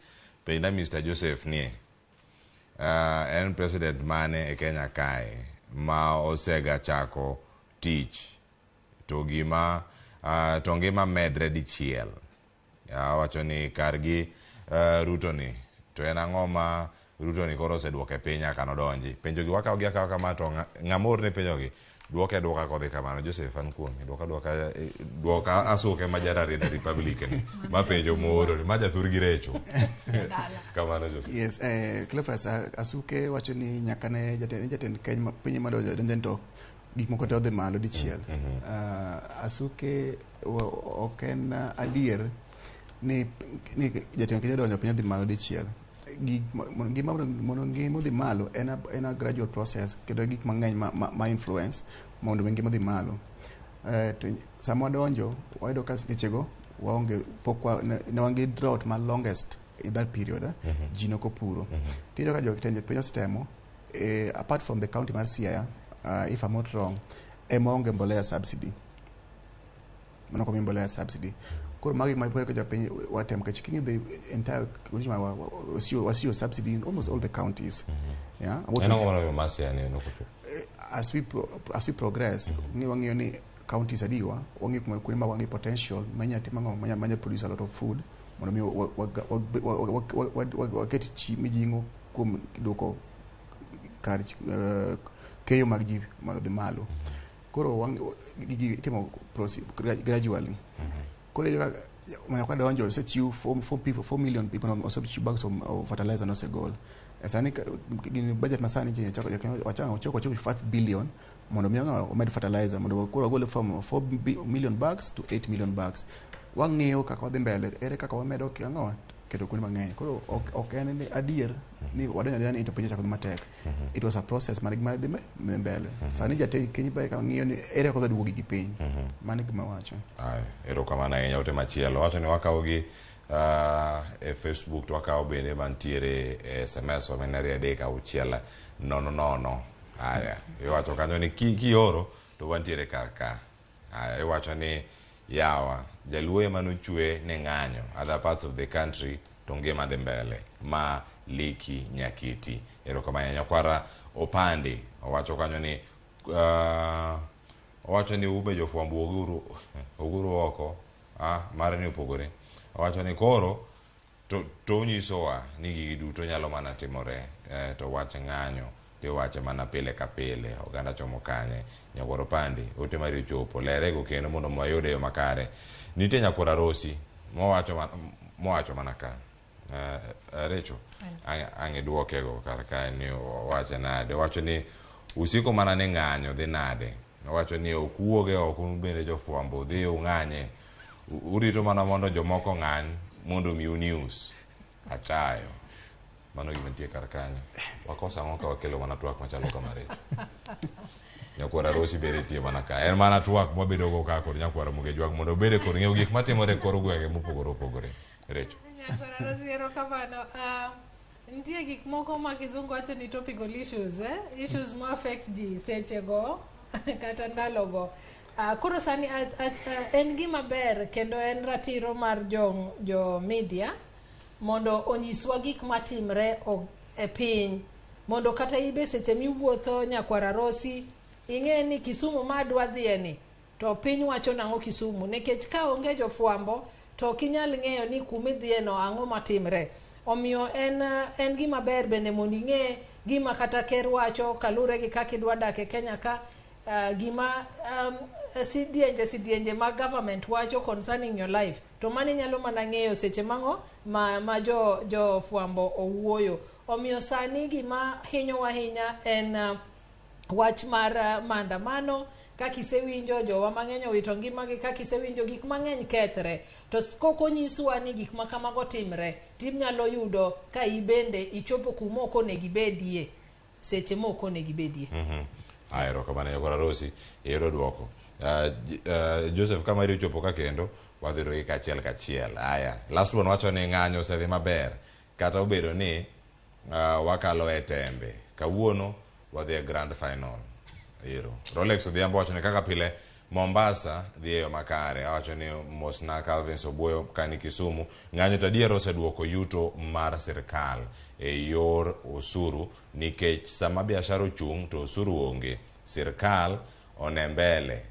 penda Mr. Joseph nie en president mane e Kenya kae ma osega chako tich to ngima medre dichiel. Wacho ni kargi Ruto ni to en ang'o ma Ruto ni koro oseduoke piny aka nodonji. Penjo gi wakawo gi akawa kama to ng'amor ne penjo gi duoke duoka kodhi kamano. Joseph an kuomi duoka asuke ma jar Arieda Republic ni ma penjo moro ni ma jathur gi recho kamano Joseph. Yes, Cleophas asuke wacho ni nyaka ne jatend Kenya piny madonjo to gik moko te odhi malo dichiel. Asuke ok en adier ni jatend Kenya donjo piny odhi malo dichiel. Gima odhi malo en a gradual process kendo gik mang'eny ma influence mondo ngima odhi malo. Sama wadonjo wayudo ka sechego waonge pok ne wangi drought ma longest in that period. Ji nokopuro. Tiyudo ka jotend piny osetemo apart from the county mar Siaya, if I'm not wrong, emaonge mbolea subsidy. Mano kwa mbolea subsidy. Koro magi maipo kwa Japan watem ka chicken the entire was subsidy in almost all the counties. Yeah. As we progress, ni wangi ni counties adiwa, wangi kulima wangi potential, manya timango manya produce a lot of food. Mono mi waketi chi mijingo kum doko kar keyo magji mono de malo. Koro wangi timo proceed gradually. Koro when I don't set you 4 million people on also bags of fertilizer no se goal. As I budget masani chako 5 billion mono mianga o med fertilizer mono koro goal from 4 million bags to 8 million bags. Wangeo kaka dhi mbele ere kaka wamedo kiango keto kuno mang'eny. Koro ok en ni adier ni wadonjo ni interpret chako matek. It was a process man dhi mbele. Sani jate kenyi ba ka ng'iyo ni ere kaka duogi gi piny. Mane gima wacho. Ai, ero kama na enya ote machielo. Wacho ni wakawo gi e Facebook to wakawo bende mantiere SMS wa menari adeka uchiela no. Aya, iwacho kanyo ni ki oro to wantiere karka. Aya, iwacho ni yawa jaluo manu chwe ne ng'anyo other parts of the country to ngima dhi mbele ma liki nyakiti. Ero kama nyakwara opande owacho kanyo ni owacho ni ube jofwambo oguru oko mare ni opogore. Owacho ni koro to nyisowa ni gigi duto nyalo mana timore to wach ng'anyo to wache mana pile ka pile oganda chomo kanye. Nyakwara opande ote mari chopo lerego kendo mondo mwayude yo makare. Nite Nyakwara Rosi mowacho mana ka Recho ange duokego karka ni wache nade. Wacho ni usiko mana ni ng'anyo dhi nade. Wacho ni okuoge oko bende jofwambo dhi ung'anye urito mana mondo jomoko ng'any mondo miu news achayo. Mano gima nitie karkanyo. Wakosa ng'o ka wakelo mana twak machalo kamare. Nyakwara Rosi bere tie mana ka. En mana twak mabedo go ka kod Nyakwara Muge jwag mondo bede kod ng'eyo gik matimore kor gwenge mopogore opogore. Recho. Nyakwara Rosi ero kamano. Nitie gik moko ma kizungu wacho ni topical issues, issues ma affect ji seche go kata ndalo go. Koro sani en gima ber kendo en ratiro mar jo media mondo onyiswa gik matimre e piny mondo kata ibe seche miwuotho Nyakwara Rosi ing'e ni Kisumu ma dwa dhieni to piny wacho nang'o Kisumu nikech ka onge jofwambo to kinyal ng'eyo ni kumidhieno ang'o matimre. Omiyo en gima ber bende mondo ing'e gima kata ker wacho kalure gi kaka idwa dak e Kenya ka gima sidienje ma government wacho concerning your life to mani nyalo mana ng'eyo seche mang'o ma jo fwambo owuoyo. Omiyo sani gima hinyo wahinya en wach mar maandamano. Kaka isewinjo jowa mang'eny owito ngimagi, kaka isewinjo gik mang'eny kethre, to koko nyiswa ni gik ma kamago timre, tim nyalo yudo ka ibende ichopo kuma ok onego ibedie seche ma ok onego ibedie. Ero kamano Nyakwara Rosi ero duoko. Joseph kama iri chopo ka kendo wadhiro gi kachiel. Aya, last one wacho ni ng'anyo osedhi maber kata obedo ni wakalo e tembe. Kawuono wadhi e grand final. Ero Rolex odhiambo wacho ni kaka pile Mombasa dhi e yo makare. Wacho ni mosna Calvin Sobuoyo kani Kisumu ng'anyo tadiero oseduoko yuto mar sirkal e yor osuru nikech sama biashara ochung' to osuru onge. Sirkal one mbele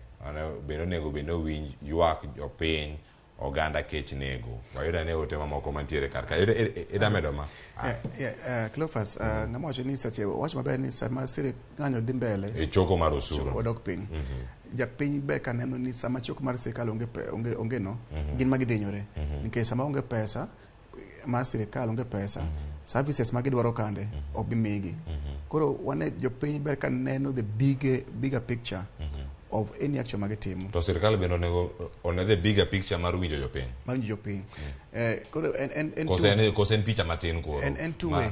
bendo nego bendo winj ywak jopiny oganda kech nego. Wayuda ne ote mamoko mantiere karka. Ida medo ma. Cleophas, ng'ama wacho ni seche wach maber ni sama ng'anyo dhi mbele e choko mar osuru odok piny. Japiny be ka neno ni sama choko mar sirkal onge no gin magi dhinyore nikech sama onge pesa mar sirkal onge pesa services magi dwaro kande ok bimigi. Koro wane jopiny ber ka neno the bigger picture of any action magitimo. To sirkal bende onego one the bigger picture mar winjo jopiny. Winjo jopiny. Koro kose en picha matin koro. En two way.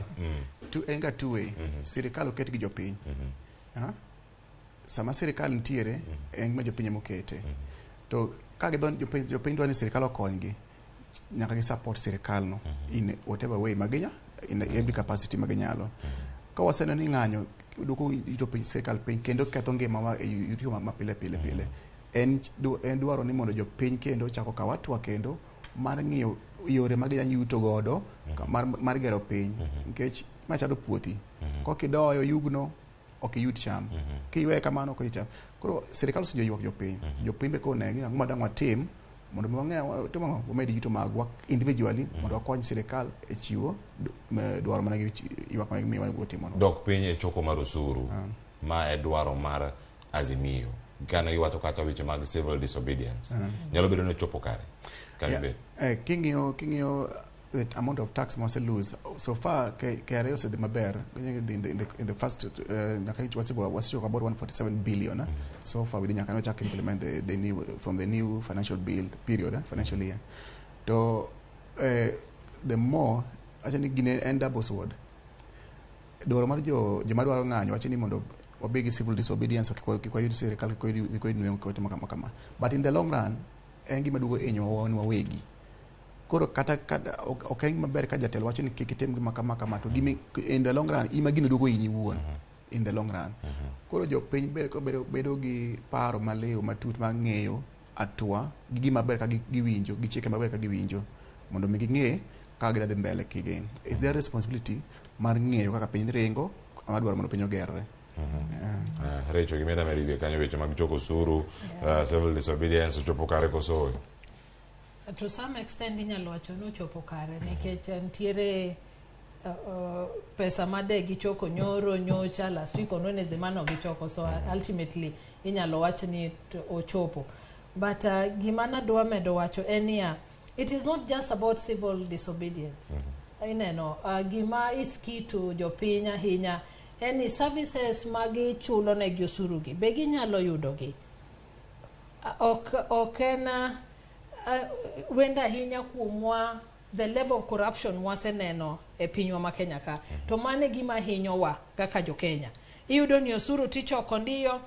Two way. Sirkal oket gi jopiny. Sama sirkal ntiere en ma jopiny mokete. To ka gidon jopiny dwani sirkal okonygi nyaka gi support sirkal no in whatever way maginya in every capacity maginyalo. Ka waseneno ni ng'anyo duoko yuto piny sirikal piny kendo ketho ngimawa e yuto ma pile pile pile. En dwaro ni mondo jopiny kendo chako kawatwa kendo mar ng'iyo yore mag yuto godo mar gero piny nikech machalo puothi kokidoyo yugno ok iyud cham kiwe kamano ok iyud cham. Koro sirikal oseywak jopiny be konegi ang'o madang' watim mondo timo wamed yuto magwa individually mondo wakony sirikal e chiwo dwaro manegi ywak manegi miwa watimo dok piny e choko mar osuru ma e dwaro mar Azimio kana giwacho kata weche mag civil disobedience nyalo bedo ni chopo kare king'iyo the amount of tax must lose so far KRA osedhi maber in the first was about 147 billion so far with nyaka no chak implement the new from the new financial bill period financial year to the more actually gine end double sword dwaro mar joma dwaro ng'anyo wacho ni mondo wabegi civil disobedience kwa yud sirikal kwa yud nwengo kwa timo kama but in the long run en gima dugo enyo wawegi koro kata ok en maber ka jatelo wacho ni kik itim gima kama to gimi in the long run ima gino dugo inyi wuon in the long run koro jopiny bedo gi paro maleo matut mag ng'eyo atua gi gima ber ka giwinjo gi chike maber ka giwinjo mondo mi ging'e ka gidhi mbele kigen is their responsibility mar ng'eyo kaka piny ringo ama dwaro mondo piny ogerre. Recho gimeda meribe kanyo weche mag choko osuru civil disobedience chopo kare koso to some extent inyalo wacho ni ochopo kare nikech ntiere pesa made gichoko nyoro nyocha last week on Wednesday mano gichoko so ultimately inyalo wacho ni ochopo but gima nadwa medo wacho en ya it is not just about civil disobedience ineno gima is key to jopiny ahinya any services magi chulo ne osuru gi be ginyalo yudo gi okena wenda ahinya kuomwa the level of corruption waseneno e pinywa ma Kenya ka to mane gima hinyowa kaka jo Kenya iyudo ni osuru tichoko ndiyo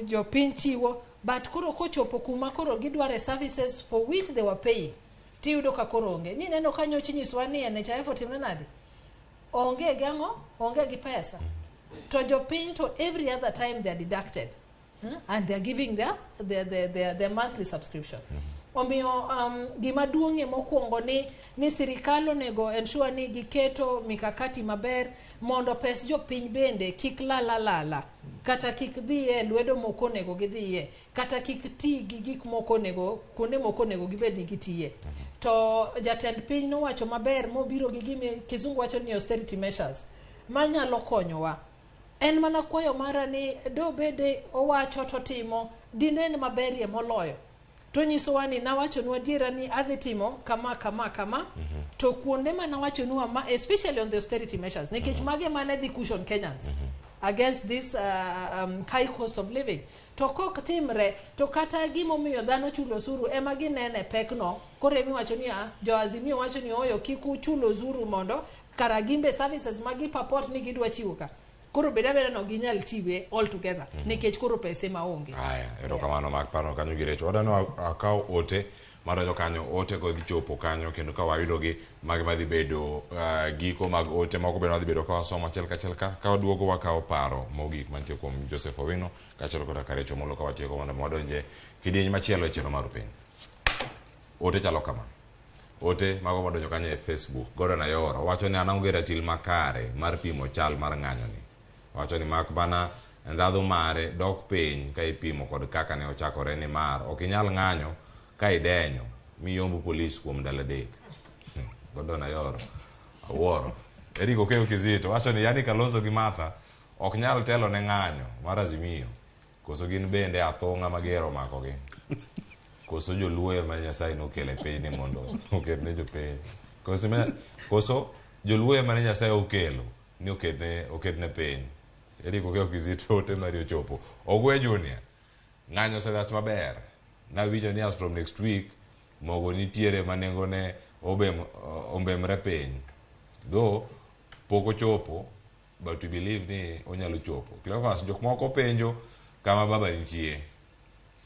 jopiny chiwo but koro kochopo kuma koro gidware services for which they were paying tiyudo ka koro onge ni neno kanyo chinyiswa ni NHIF otimne nade onge gang'o onge gi pesa to jopiny to every other time they are deducted and they are giving their monthly subscription omiyo gima duong'e mokwongo ni sirikal onego ensure ni giketo mikakati maber mondo pes jopiny bende kik lala kata kik dhiye lwedo moko onego gidhiye kata kik ti gi gik moko onego kuonde moko onego gibed ni gitiye to jatend piny nowacho maber mobiro gi gimi kizungu wacho ni austerity measures manyalo konyowa en mana kwayo mara ni do bede owacho to timo dinen maberie moloyo to nyisowa ni nawacho nwa diera ni adhi timo kama to kuonde mana wacho nwa ma especially on the austerity measures nikech mage mana dhi cushion Kenyans against this high cost of living to kok timre to kata gimomiyo dhano chulo osuru ema ginene pekno kore mi wacho ni jo Azimio wacho ni oyo kiku chulo osuru mondo kara gimbe services magi purport ni gidwa chiwo ka koro beda no ginyal chiwe all together nikech koro pese maonge haya erokamano mag paro kanyo girecho odano akaw ote marajo kanyo ote ko chopo kanyo kendo ka wayudo gi mag madhi bedo giko mag ote moko beno dhi bedo ka somo achiel ka waduogo wakaw paro mogik mantie kuom Joseph Owino kaachiel kod Karecho molo ka watieko mondo wadonje kidieny machielo e cheno mar piny ote chalo kama ote mago modonjo kanyo e Facebook godo na yoro wacho ni anango ratil makare mar pimo chal mar ng'anyo ni wacho ni mak bana ndadhu mare dok piny ka ipimo kod kaka ne ochakore ni mar ok inyal ng'anyo ka idenyo miyombo polis kuom ndalo adek godo na yoro aworo Eriko Keo Kizito wacho ni yani Kalonzo gi Martha ok nyal telo ne ng'anyo mar Azimio koso gin bende athong'a magero mako gi koso joluoye ma Nyasaye nokele piny ni mondo oket ne jopiny koso joluoye ma Nyasaye okelo ni oket ne piny. Eriko Keo Kizito ote mari ochopo Ogwe Junior ng'anyo osedhach maber na winjo ni as from next week mogo nitiere manengo ne ombemre piny though pok ochopo but we believe ni onyalo chopo. Cleophas jok moko penjo kama baba nitie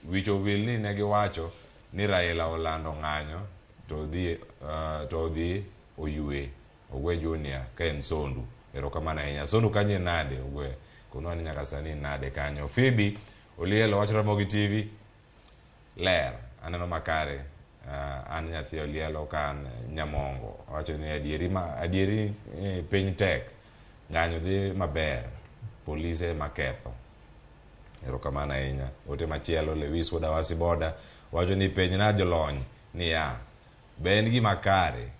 wicho wil ni ne giwacho ni Raila olando ng'anyo to dhi oyue Ogwe Junior ka en sondu erokamano ahinya. Sondu kanye nade ugwe kuno ni nyaka sani nade kanyo. Phoebe Olielo wach Ramogi TV ler aneno makare. An nyathi Olielo kan nyamongo wacho ni adieri piny tek ng'anyo dhi maber polise maketho. Erokamano ahinya. Ote machielo Lewis Wodawasi Boda wacho ni penj na jolony niya be en gima kare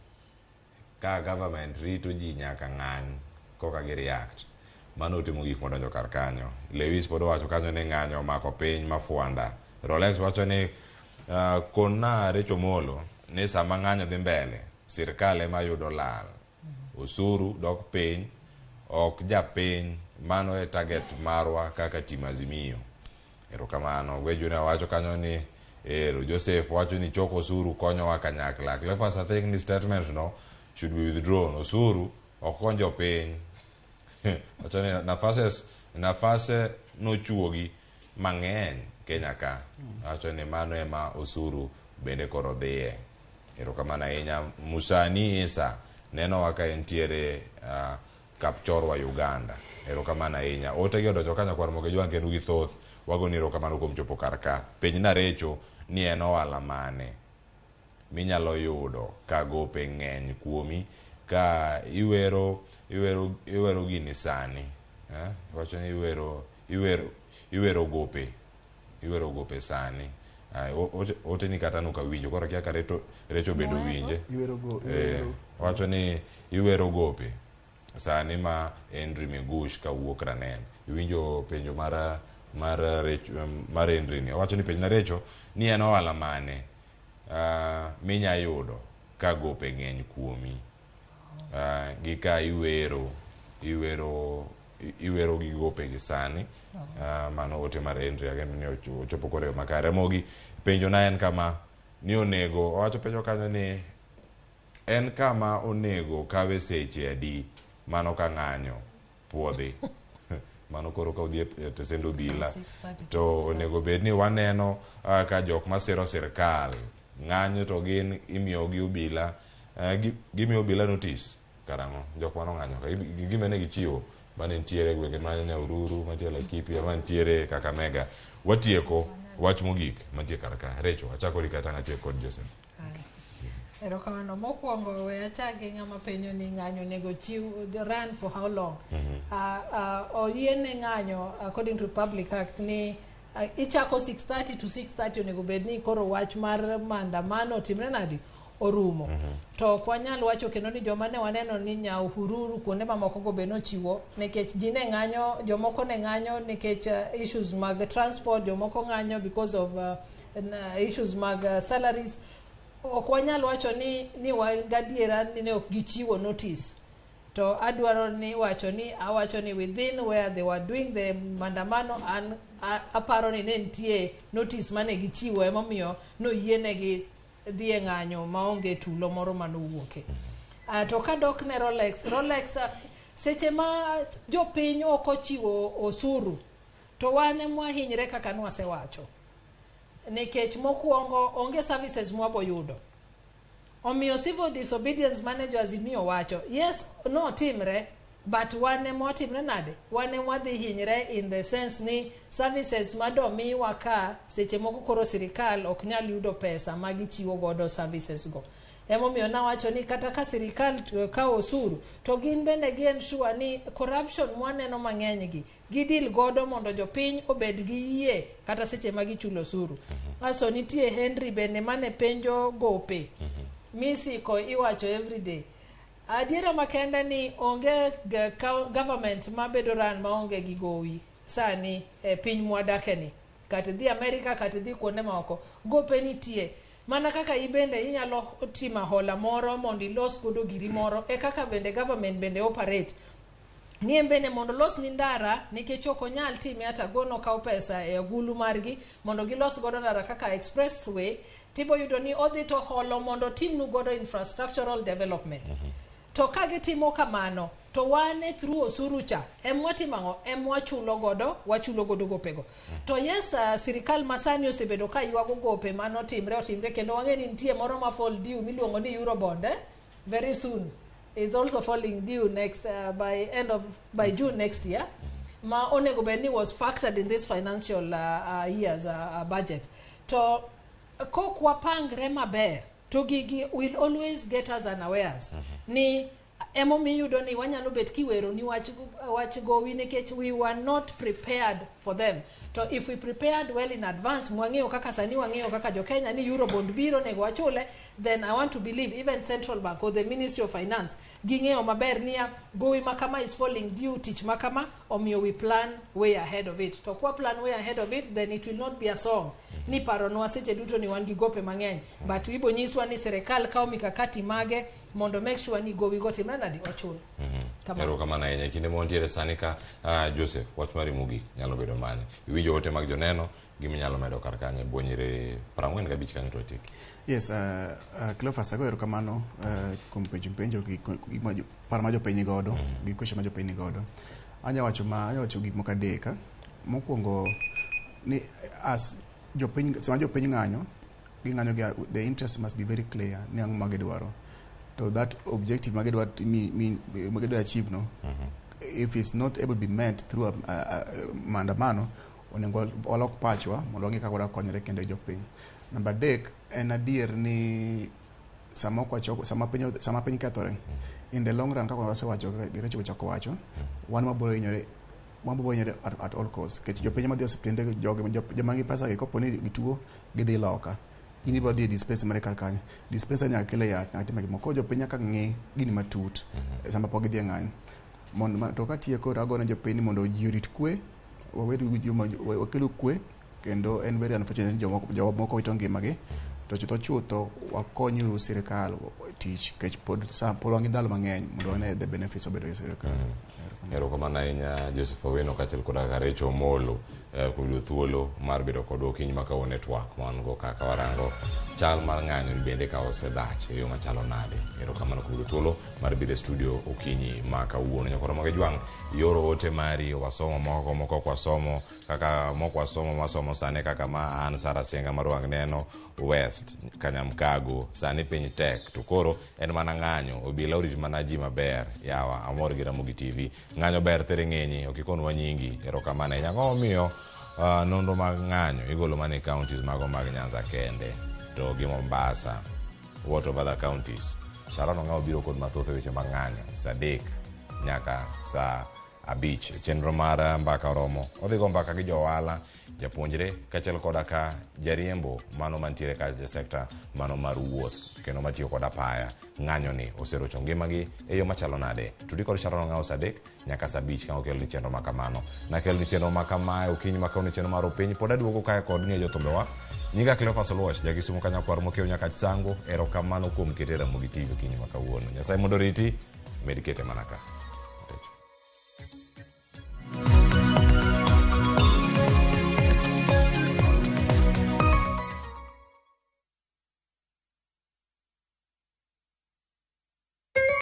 ka government rito ji nyaka ng'any koka gi react. Mano otimo gik modonjo kar kanyo. Lewis pod wacho kanyo ni ng'anyo omako piny mafuanda. Rolex wacho ni kona Recho Molo ni sama ng'anyo dhi mbele sirkal ema yudo lal. Osuru dok piny ok japiny. Mano e target marwa kaka Team Azimio. Erokamano. Gwejuna wacho kanyo ni Joseph wacho ni choko osuru konyo wa kanyakla. Cleophas I think this statement should be withdrawn. Osuru ok konjo piny. Wacho ni nafase nochuogi mang'eny Kenya ka. Wacho ni mano ema osuru bende koro dhiye. Erokamano ahinya. Musani Isa neno waka entiere Kapchorwa Uganda. Erokamano ahinya. Ote gi odonjo kanyo kwar Ramogi Jwang kendo gi thoth. Wago ni erokamano kuom chopo kar ka. Penj na Recho ni en ohala mane minyalo yudo ka gope ng'eny kuomi ka iwero gini sani. Wacho ni iwero gope sani. Ote ni kata nuka winjo koro kia ka Recho bedo winje. Wacho ni iwero gope sani ma Henry Migush ka wuok Ranen. Winjo penjo mar Henry ni. Wacho ni penj na Recho ni en ohala mane minya yudo ka gope ng'eny kuomi gi ka iwero gi gope gi sani. Mano ote mar Henry agendo ni ochopo kore makare. Ramogi penjo na en kama ni onego wacho penjo kanyo ni en kama onego kawe seche adi mano ka ng'anyo puodhi. Mano koro ka udhi e sendo bila to onego bed ni waneno ka jok masiro sirkal ng'anyo to gin imiyo gi obila gimiyo obila notice karang'o jok mano ng'anyo ka gimene gichiwo mane ntiere gwenge mane Nyahururu mantiere Laikipia mantiere Kakamega. Watieko wach mogik mantie kar ka. Recho achako kata ng'atieko kod Joseph. Erokamano. Mokwongo we achagi ng'ama penjo ni ng'anyo nego chiw run for how long. Oyiene ng'anyo according to Public Act ni ichako 6:30 to 6:30 onego bed ni koro wach mar maandamano timre nadi orumo. To kwanyal wacho kendo ni joma ne waneno ni Nyahururu kuonde mamoko go be nochiwo nikech ji ne ng'anyo jomoko ne ng'anyo nikech issues mag transport jomoko ng'anyo because of issues mag salaries. Ok wanyal wacho ni gadiera ni ok gichiwo notice. To adwaro ni awacho ni within where they were doing the mandamano and aparo ni nentie notice mane gichiwo emomiyo noyienegi dhi e ng'anyo maonge tulo moro manowuoke. To kadok ne Rolex seche ma jopiny ok ochiwo osuru to wan mwahinyre kaka nwasewacho. Nikech mokwongo onge services mwaboyudo. Omiyo civil disobedience manager Azimio wacho yes no timre but wane motimre nade wane mwadhi hinyre in the sense ni services madomi waka seche moko koro sirikal ok nyal yudo pesa magichiwo godo services go. Emomiyo nawacho ni kata ka sirikal ka osuru to gin bende gien sure ni corruption mwaneno mang'eny gi gidil godo mondo jopiny obed gi yie kata seche magichulo osuru. Aso nitie Henry bende mane penjo gope. Misiko iwacho everyday. Adiera makenda ni onge government mabedo ran maonge gi gowi sani piny mwadake ni. Kati dhi Amerika kati dhi kuonde maoko gope nitie. Mana kaka ibende inyalo timo hola moro mondo ilos godo giri moro kaka bende government bende operate. Ni bende mondo los ni ndara nikech ok onyal time ata gono kaw pesa e agulu margi mondo gilos godo ndara kaka expressway tipo yudo ni odhi to holo mondo timnu godo infrastructural development. To ka gitimo kamano to wane through osuru cha emwatimango emwachulo godo gopego. To yes sirikal masani osebedo ka yuago gope mano otimre kendo wang'e ni nitie moro ma fall due miluongo ni Eurobond very soon is also falling due next by June next year. Ma onego beni was factored in this financial year's budget. To kokwa pangre maber to gigi will always get us unawares. Ni emomi yudo ni wanyalo bet kiwero ni wach gowi nikech we were not prepared for them. So if we prepared well in advance, mwangeo kaka sani wangeo kaka jo Kenya ni Eurobond biro nego wachule, then I want to believe even Central Bank or the Ministry of Finance gingeo maber niya gowi makama is falling due teach makama omiyo we plan way ahead of it. To kwa plan way ahead of it, then it will not be a song. Ni paronwa seche duto ni wan gi gope mang'eny, but wibo nyiswa ni serikal kao mikakati mage mondo make sure ni gowi gote nade ochul. Ero kama na yenye kinde montiere sani ka Joseph wach mari mugi nyalo bedo mane iwinjo ote mag joneno gimi nyalo medo kar kanye bonyere 45 kanyo to tik. Yes, Cleophas ago ero kamano kuom penjo gi par ma jopiny godo gi question ma jopiny godo. Anya wacho gik moko adek. Mokwongo ni as jopiny sama jopiny ng'anyo the interest must be very clear ni ang' magidwaro. So that objective magedwa achieve no, if it's not able to be met through maandamano, onego olok pachwa mondo wangi kaka konyre kendo jopiny. Number dek en adier ni sama piny kethore in the long run kaka wasewacho girecho chako wacho wan maboro inyore at all costs. Kech jopiny madhi osiptende joma ngi pesa kopo ni gituo gidhi loka. Ini body dispenser mare kanya dispenser nya kele yath ngati magi moko jo piny ka ngi gini matut sama pok gidhi ng'any mon to ka tieko ragona jo piny mondo jirit kwe wakelu kwe kendo en very unfortunate jo moko wito ngimagi to chutho wakonyo sirikal tich kech pod wangi dalo mang'eny mondo ne the benefits of the sirikal. Ero kama na inya Joseph Owino kachel koda Garecho Molo kuyo thuolo mar bedo kod okinyi makawo network man go kaka warango chal mar ng'anyo bende ka osedhach e yo machalo nade. Ero kama na kuyo thuolo mar bedo studio okinyi makawuono nyakoro mage jwang yoro ote mari wasomo moko kwasomo kaka moko wasomo masomo sane kaka ma an Sara Senga marwang neno West Kanyamkago sani piny tek to koro en mana ng'anyo obila orit mana ji maber yawa amor gi Ramogi TV ng'anyo ber tere ng'enyi okikonwa nyingi. Ero kama na nyango miyo nondo mag ng'anyo igolo mane counties mago mag Nyanza kende to gi Mombasa what of other counties Sharon ng'awo biro kod mathoth e weche mag ng'anyo sadek nyaka sa abich chenro mar mbaka romo odhigo mbaka gi jowala japuonjre kachel koda ka jariembo mano mantiere ka sekta mano mar wuoth kendo matiyo koda paya ng'anyo ni oserocho ngimagi e yo machalo nade tudi kod Sharon ng'awo sadek nyaka sabich ka okel ni chenro makamano nakel ni chenro makamae okinyi makawo ni chenro mar opiny pod aduogo kae kod ng'e jothumbewa nyinga Cleophas Oluoch jagisumo kanyakwar mokew nyaka sango. Ero kamano kuom kete Ramogi TV okinyi makawuono. Nyasaye mondo riti med kete manaka.